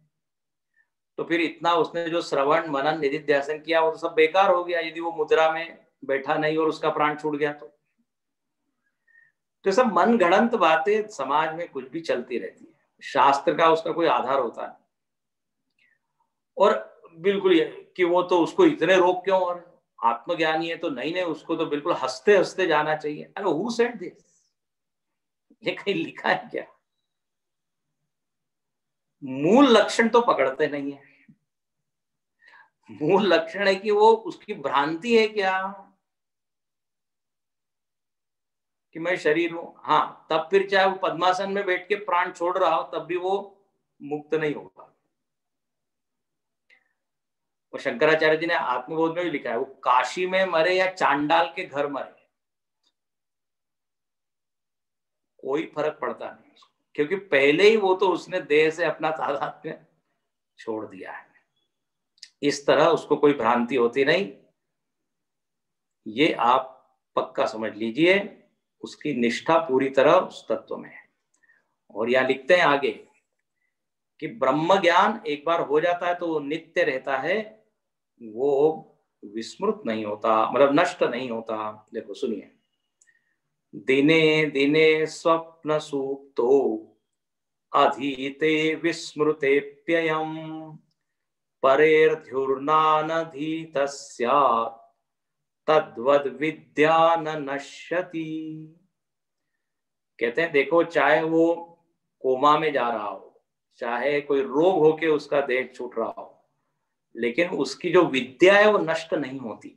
तो फिर इतना उसने जो श्रवण मनन निधिध्यासन किया वो तो सब बेकार हो गया, यदि वो मुद्रा में बैठा नहीं और उसका प्राण छूट गया तो सब मन गढ़ंत बातें समाज में कुछ भी चलती रहती है, शास्त्र का उसका कोई आधार होता है। और बिल्कुल ये कि वो तो उसको इतने रोग क्यों, और आत्मज्ञानी है तो नहीं नहीं उसको तो बिल्कुल हंसते हंसते जाना चाहिए। अरे हु सेड दिस, ये कहीं लिखा है क्या? मूल लक्षण तो पकड़ते नहीं है। मूल लक्षण है कि वो उसकी भ्रांति है क्या कि मैं शरीर हूं। हाँ तब फिर चाहे वो पद्मासन में बैठ के प्राण छोड़ रहा हो तब भी वो मुक्त नहीं होगा। और शंकराचार्य जी ने आत्मबोध में भी लिखा है, वो काशी में मरे या चांडाल के घर मरे कोई फर्क पड़ता नहीं, क्योंकि पहले ही वो तो उसने देह से अपना तादात्म्य छोड़ दिया है। इस तरह उसको कोई भ्रांति होती नहीं, ये आप पक्का समझ लीजिए। उसकी निष्ठा पूरी तरह उस तत्व में है। और यहां लिखते हैं आगे कि ब्रह्म ज्ञान एक बार हो जाता है तो वो नित्य रहता है, वो विस्मृत नहीं होता, मतलब नष्ट नहीं होता। देखो सुनिए, दिने दिने स्वप्न सुप्तो अधीते विस्मृतेप्ययम् परेर्ध्युर्नानधीतः स्यात् तद्वद् विद्या न नश्यति। कहते हैं देखो, चाहे वो कोमा में जा रहा हो, चाहे कोई रोग होके उसका देह छूट रहा हो, लेकिन उसकी जो विद्या है वो नष्ट नहीं होती।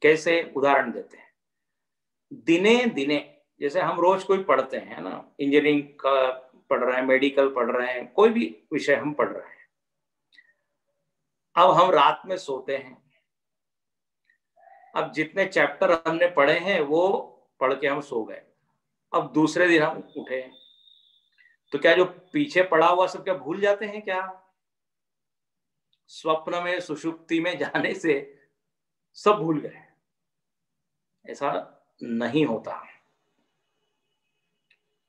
कैसे? उदाहरण देते हैं। दिने दिने, जैसे हम रोज कोई पढ़ते हैं ना, इंजीनियरिंग का पढ़ रहे हैं, मेडिकल पढ़ रहे हैं, कोई भी विषय हम पढ़ रहे हैं। अब हम रात में सोते हैं, अब जितने चैप्टर हमने पढ़े हैं वो पढ़ के हम सो गए। अब दूसरे दिन हम उठे, तो क्या जो पीछे पढ़ा हुआ सब क्या भूल जाते हैं क्या? स्वप्न में सुषुप्ति में जाने से सब भूल गए? ऐसा नहीं होता।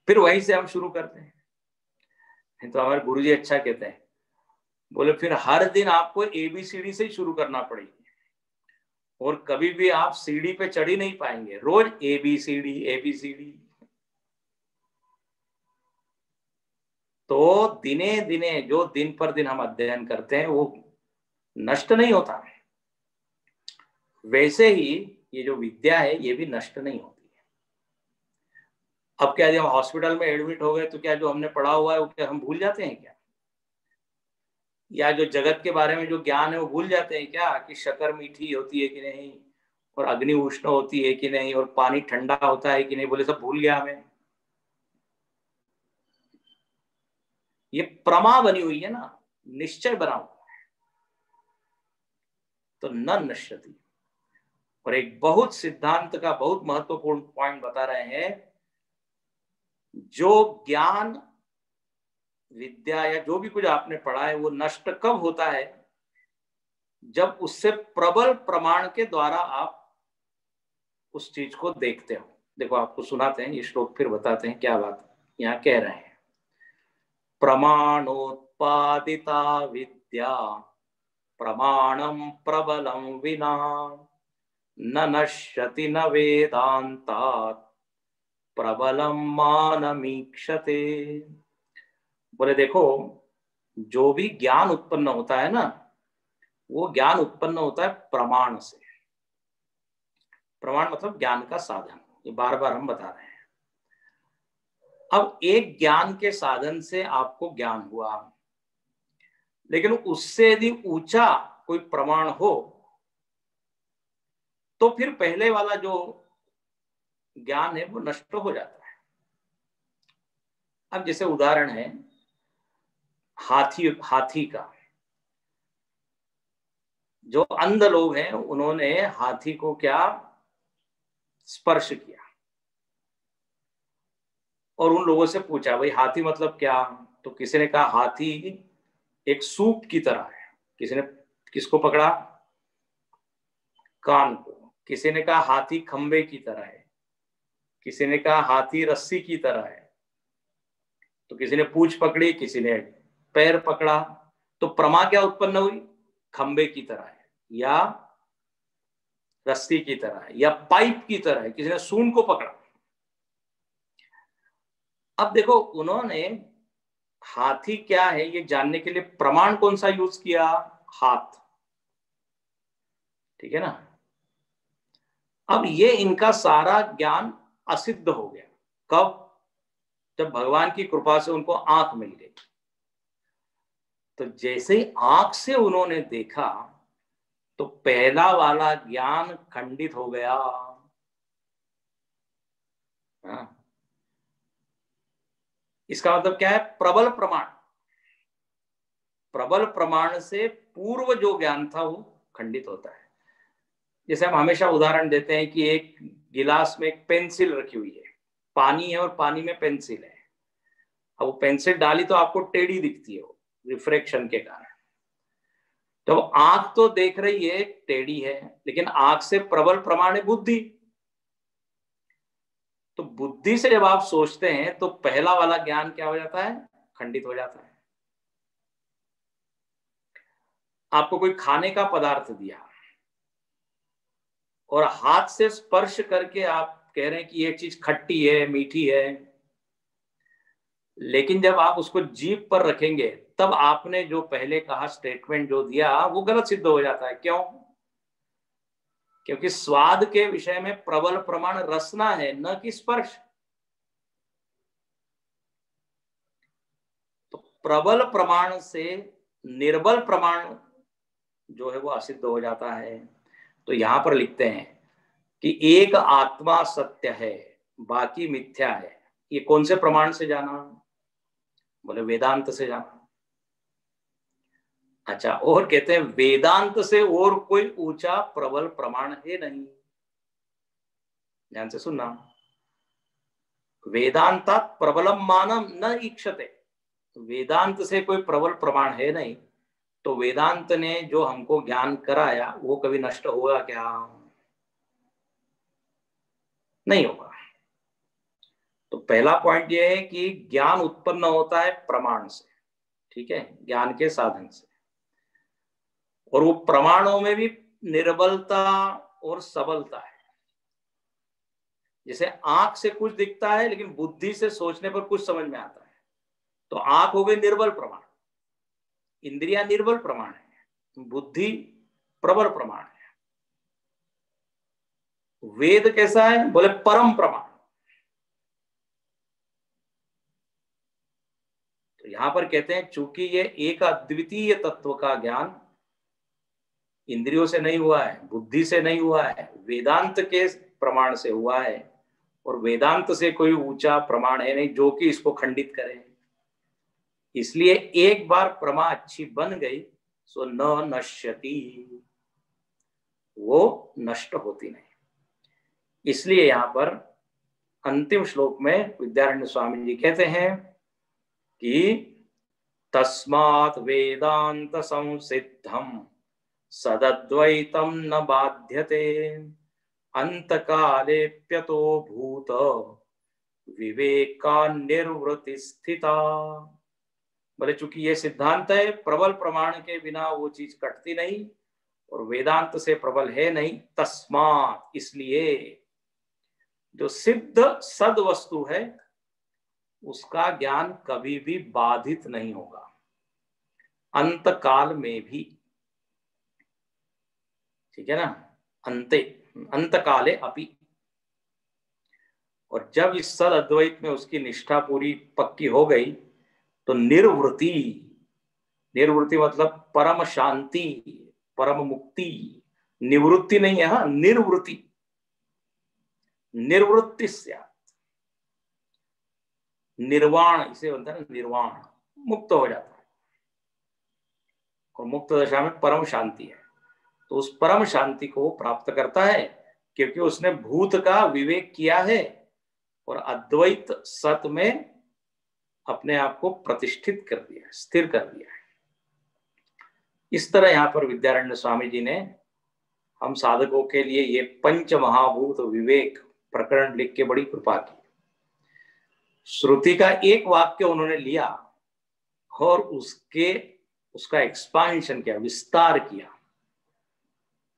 फिर वहीं से हम शुरू करते हैं। तो हमारे गुरुजी अच्छा कहते हैं, बोले फिर हर दिन आपको एबीसीडी से ही शुरू करना पड़ेगी, और कभी भी आप सीढ़ी पे चढ़ ही नहीं पाएंगे, रोज एबीसीडी एबीसीडी। तो दिने दिने जो दिन पर दिन हम अध्ययन करते हैं वो नष्ट नहीं होता, वैसे ही ये जो विद्या है ये भी नष्ट नहीं होती है। अब क्या, जब हम हॉस्पिटल में एडमिट हो गए तो क्या जो हमने पढ़ा हुआ है वो क्या हम भूल जाते हैं क्या? या जो जगत के बारे में जो ज्ञान है वो भूल जाते हैं क्या, कि शक्कर मीठी होती है कि नहीं, और अग्नि उष्ण होती है कि नहीं, और पानी ठंडा होता है कि नहीं? बोले सब भूल गया हमें। ये प्रमा बनी हुई है ना, निश्चय बना हुआ है, तो न नश्यति। और एक बहुत सिद्धांत का बहुत महत्वपूर्ण पॉइंट बता रहे हैं, जो ज्ञान विद्या या जो भी कुछ आपने पढ़ा है वो नष्ट कब होता है? जब उससे प्रबल प्रमाण के द्वारा आप उस चीज को देखते हो। देखो आपको सुनाते हैं ये श्लोक, फिर बताते हैं क्या बात यहाँ कह रहे हैं। प्रमाणोत्पादिता विद्या प्रमाणम प्रबलम विना न नश्यति न वेदांतात् प्रबलम मानमीक्षते। बोले देखो, जो भी ज्ञान उत्पन्न होता है ना, वो ज्ञान उत्पन्न होता है प्रमाण से। प्रमाण मतलब ज्ञान का साधन, ये बार बार हम बता रहे हैं। अब एक ज्ञान के साधन से आपको ज्ञान हुआ, लेकिन उससे यदि ऊंचा कोई प्रमाण हो तो फिर पहले वाला जो ज्ञान है वो नष्ट हो जाता है। अब जैसे उदाहरण है हाथी का। जो अंध लोग हैं उन्होंने हाथी को क्या स्पर्श किया और उन लोगों से पूछा भाई हाथी मतलब क्या, तो किसी ने कहा हाथी एक सूप की तरह है। किसी ने किसको पकड़ा, कान को। किसी ने कहा हाथी खंबे की तरह है, किसी ने कहा हाथी रस्सी की तरह है, तो किसी ने पूंछ पकड़ी, किसी ने पैर पकड़ा। तो प्रमा क्या उत्पन्न हुई, खंबे की तरह है या रस्सी की तरह है या पाइप की तरह है, किसी ने सूंड को पकड़ा। अब देखो उन्होंने हाथी क्या है ये जानने के लिए प्रमाण कौन सा यूज किया, हाथ, ठीक है ना। अब ये इनका सारा ज्ञान असिद्ध हो गया। कब, जब भगवान की कृपा से उनको आंख मिल गई। तो जैसे ही आंख से उन्होंने देखा तो पहला वाला ज्ञान खंडित हो गया। हाँ। इसका मतलब क्या है, प्रबल प्रमाण। प्रबल प्रमाण से पूर्व जो ज्ञान था वो खंडित होता है। जैसे हम हमेशा उदाहरण देते हैं कि एक गिलास में एक पेंसिल रखी हुई है, पानी है और पानी में पेंसिल है। अब वो पेंसिल डाली तो आपको टेढ़ी दिखती है, वो रिफ्रैक्शन के कारण। तो आंख तो देख रही है टेढ़ी है, लेकिन आंख से प्रबल प्रमाण है बुद्धि। तो बुद्धि से जब आप सोचते हैं तो पहला वाला ज्ञान क्या हो जाता है, खंडित हो जाता है। आपको कोई खाने का पदार्थ दिया और हाथ से स्पर्श करके आप कह रहे हैं कि ये चीज खट्टी है, मीठी है, लेकिन जब आप उसको जीभ पर रखेंगे तब आपने जो पहले कहा स्टेटमेंट जो दिया वो गलत सिद्ध हो जाता है। क्यों, क्योंकि स्वाद के विषय में प्रबल प्रमाण रसना है, न कि स्पर्श। तो प्रबल प्रमाण से निर्बल प्रमाण जो है वो असिद्ध हो जाता है। तो यहां पर लिखते हैं कि एक आत्मा सत्य है, बाकी मिथ्या है। ये कौन से प्रमाण से जाना, बोले वेदांत से जाना। अच्छा, और कहते हैं वेदांत से और कोई ऊंचा प्रबल प्रमाण है नहीं। ध्यान से सुनना, वेदांतात प्रबलम मानम न ईक्षते। वेदांत से कोई प्रबल प्रमाण है नहीं, तो वेदांत ने जो हमको ज्ञान कराया वो कभी नष्ट होगा क्या, नहीं होगा। तो पहला पॉइंट ये है कि ज्ञान उत्पन्न होता है प्रमाण से, ठीक है, ज्ञान के साधन से। और वो प्रमाणों में भी निर्बलता और सबलता है। जैसे आंख से कुछ दिखता है लेकिन बुद्धि से सोचने पर कुछ समझ में आता है, तो आंख हो गई निर्बल प्रमाण, इंद्रियां निर्बल प्रमाण है, बुद्धि प्रबल प्रमाण है। वेद कैसा है, बोले परम प्रमाण। तो यहां पर कहते हैं चूंकि ये एक अद्वितीय तत्व का ज्ञान इंद्रियों से नहीं हुआ है, बुद्धि से नहीं हुआ है, वेदांत के प्रमाण से हुआ है। और वेदांत से कोई ऊंचा प्रमाण है नहीं जो कि इसको खंडित करे। इसलिए एक बार प्रमा अच्छी बन गई सो न नश्यति, वो नष्ट होती नहीं। इसलिए यहां पर अंतिम श्लोक में विद्यारण्य स्वामी जी कहते हैं कि तस्मात् वेदांत संसिद्धम सदद्वैतम न बाध्यते अंतकालेप्यतो भूत विवेका निर्वृति स्थिता। बोले चूंकि ये सिद्धांत है प्रबल प्रमाण के बिना वो चीज कटती नहीं और वेदांत से प्रबल है नहीं, तस्मात् इसलिए जो सिद्ध सद वस्तु है उसका ज्ञान कभी भी बाधित नहीं होगा, अंत काल में भी, ठीक है ना, अंते अंत काले अपि। और जब इस सद अद्वैत में उसकी निष्ठा पूरी पक्की हो गई तो निर्वृति, निर्वृति मतलब परम शांति, परम मुक्ति, निवृत्ति नहीं है, हाँ निर्वृति, निर्वृत्ति से निर्वाण, इसे बनता है ना निर्वाण, मुक्त हो जाता है। और मुक्त दशा में परम शांति है, तो उस परम शांति को प्राप्त करता है क्योंकि उसने भूत का विवेक किया है और अद्वैत सत में अपने आप को प्रतिष्ठित कर दिया, स्थिर कर दिया है। इस तरह यहाँ पर विद्यारण्य स्वामी जी ने हम साधकों के लिए ये पंच महाभूत विवेक प्रकरण लिख के बड़ी कृपा की। श्रुति का एक वाक्य उन्होंने लिया और उसका एक्सपांशन किया, विस्तार किया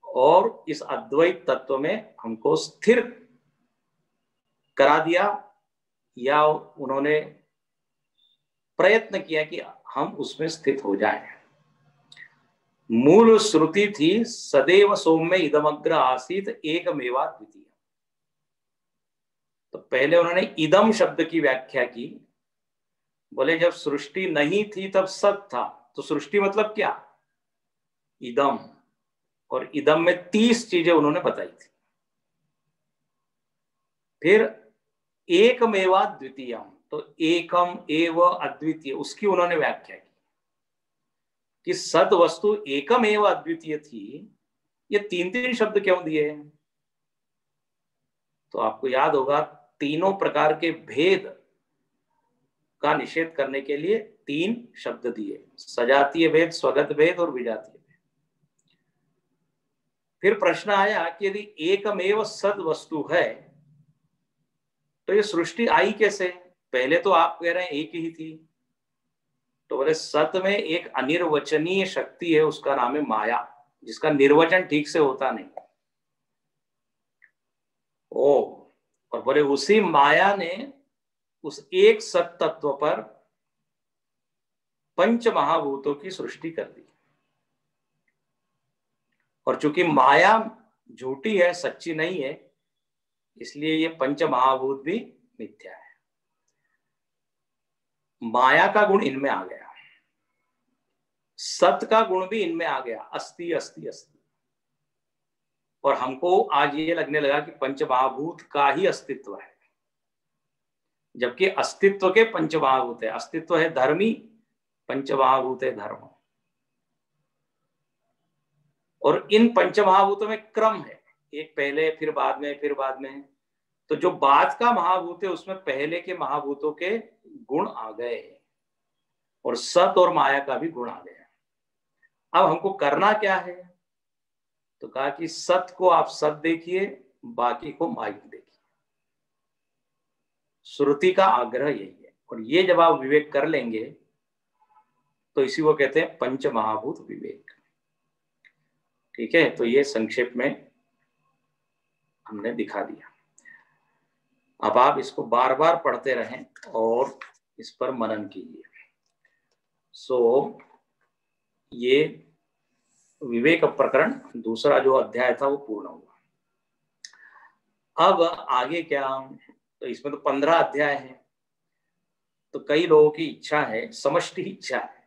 और इस अद्वैत तत्व में हमको स्थिर करा दिया, या उन्होंने प्रयत्न किया कि हम उसमें स्थित हो जाएं। मूल श्रुति थी सदैव सौम्य इदमग्र आसीत एकमेवा द्वितीय। तो पहले उन्होंने इदम शब्द की व्याख्या की, बोले जब सृष्टि नहीं थी तब सत था, तो सृष्टि मतलब क्या, इदम, और इदम में 30 चीजें उन्होंने बताई थी। फिर एकमेवा द्वितीयम, तो एकम एव अद्वितीय, उसकी उन्होंने व्याख्या की कि सद वस्तु एकम एव अद्वितीय थी। ये 3 शब्द क्यों दिए हैं? तो आपको याद होगा तीनों प्रकार के भेद का निषेध करने के लिए 3 शब्द दिए, सजातीय भेद, स्वगत भेद और विजातीय भेद। फिर प्रश्न आया कि यदि एकमेव सद वस्तु है तो ये सृष्टि आई कैसे? पहले तो आप कह रहे हैं एक ही थी, तो बोले सत में एक अनिर्वचनीय शक्ति है, उसका नाम है माया, जिसका निर्वचन ठीक से होता नहीं। और बोले उसी माया ने उस एक सत तत्व पर पंच महाभूतों की सृष्टि कर दी। और चूंकि माया झूठी है, सच्ची नहीं है, इसलिए ये पंच महाभूत भी मिथ्या है। माया का गुण इनमें आ गया, सत का गुण भी इनमें आ गया, अस्ति अस्ति अस्ति। और हमको आज ये लगने लगा कि पंच महाभूत का ही अस्तित्व है, जबकि अस्तित्व के पंच महाभूत है। अस्तित्व है धर्मी, पंच महाभूत है धर्म। और इन पंच महाभूतों में क्रम है, एक पहले फिर बाद में फिर बाद में। तो जो बाद का महाभूत है उसमें पहले के महाभूतों के गुण आ गए और सत और माया का भी गुण आ गया। अब हमको करना क्या है? तो कहा कि सत को आप सत देखिए, बाकी को माया देखिए। श्रुति का आग्रह यही है। और ये जब आप विवेक कर लेंगे तो इसी को कहते हैं पंच महाभूत विवेक। ठीक है, तो ये संक्षेप में हमने दिखा दिया। अब आप इसको बार बार पढ़ते रहें और इस पर मनन कीजिए। ये विवेक प्रकरण दूसरा जो अध्याय था वो पूर्ण हुआ। अब आगे क्या, तो इसमें तो 15 अध्याय हैं। तो कई लोगों की इच्छा है, समष्टि इच्छा है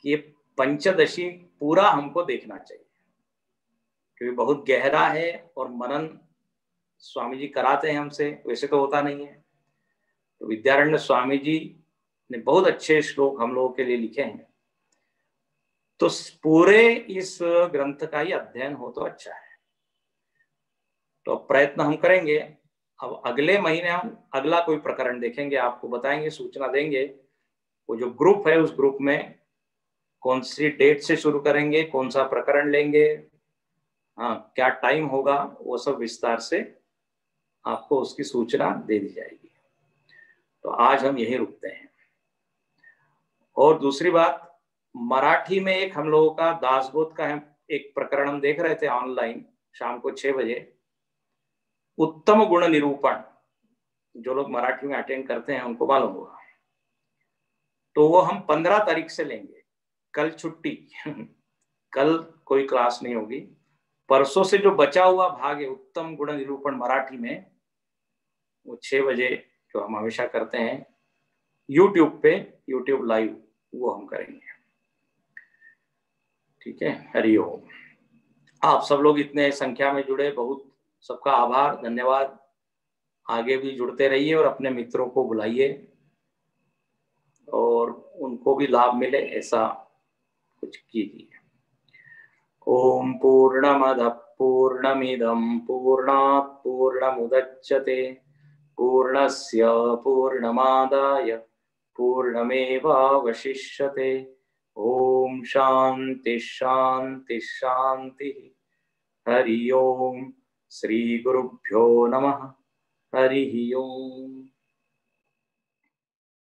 कि ये पंचदशी पूरा हमको देखना चाहिए, क्योंकि बहुत गहरा है और मनन स्वामी जी कराते हैं हमसे, वैसे तो होता नहीं है। तो विद्यारण्य स्वामी जी ने बहुत अच्छे श्लोक हम लोगों के लिए लिखे हैं, तो पूरे इस ग्रंथ का ही अध्ययन हो तो अच्छा है। तो प्रयत्न हम करेंगे। अब अगले महीने हम अगला कोई प्रकरण देखेंगे, आपको बताएंगे, सूचना देंगे। वो जो ग्रुप है उस ग्रुप में कौन सी डेट से शुरू करेंगे, कौन सा प्रकरण लेंगे, हाँ क्या टाइम होगा, वो सब विस्तार से आपको उसकी सूचना दे दी जाएगी। तो आज हम यहीं रुकते हैं। और दूसरी बात, मराठी में एक हम लोगों का दासबोध का एक प्रकरण हम देख रहे थे ऑनलाइन शाम को 6 बजे, उत्तम गुण निरूपण। जो लोग मराठी में अटेंड करते हैं उनको मालूम होगा। तो वो हम 15 तारीख से लेंगे। कल छुट्टी कल कोई क्लास नहीं होगी। परसों से जो बचा हुआ भाग है उत्तम गुण निरूपण मराठी में, वो 6 बजे जो हम हमेशा करते हैं यूट्यूब पे, यूट्यूब लाइव, वो हम करेंगे। ठीक है, हरि ओम। आप सब लोग इतने संख्या में जुड़े, बहुत सबका आभार, धन्यवाद। आगे भी जुड़ते रहिए और अपने मित्रों को बुलाइए और उनको भी लाभ मिले ऐसा कुछ कीजिए। ओम पूर्णमदः पूर्णमिदं पूर्णात् पूर्णमुदच्यते पूर्णस्य पूर्णमादाय पूर्णमेवावशिष्यते। ओम शांति शांति शांति। हरि ओम। श्री गुरुभ्यो नमः। हरि ओम।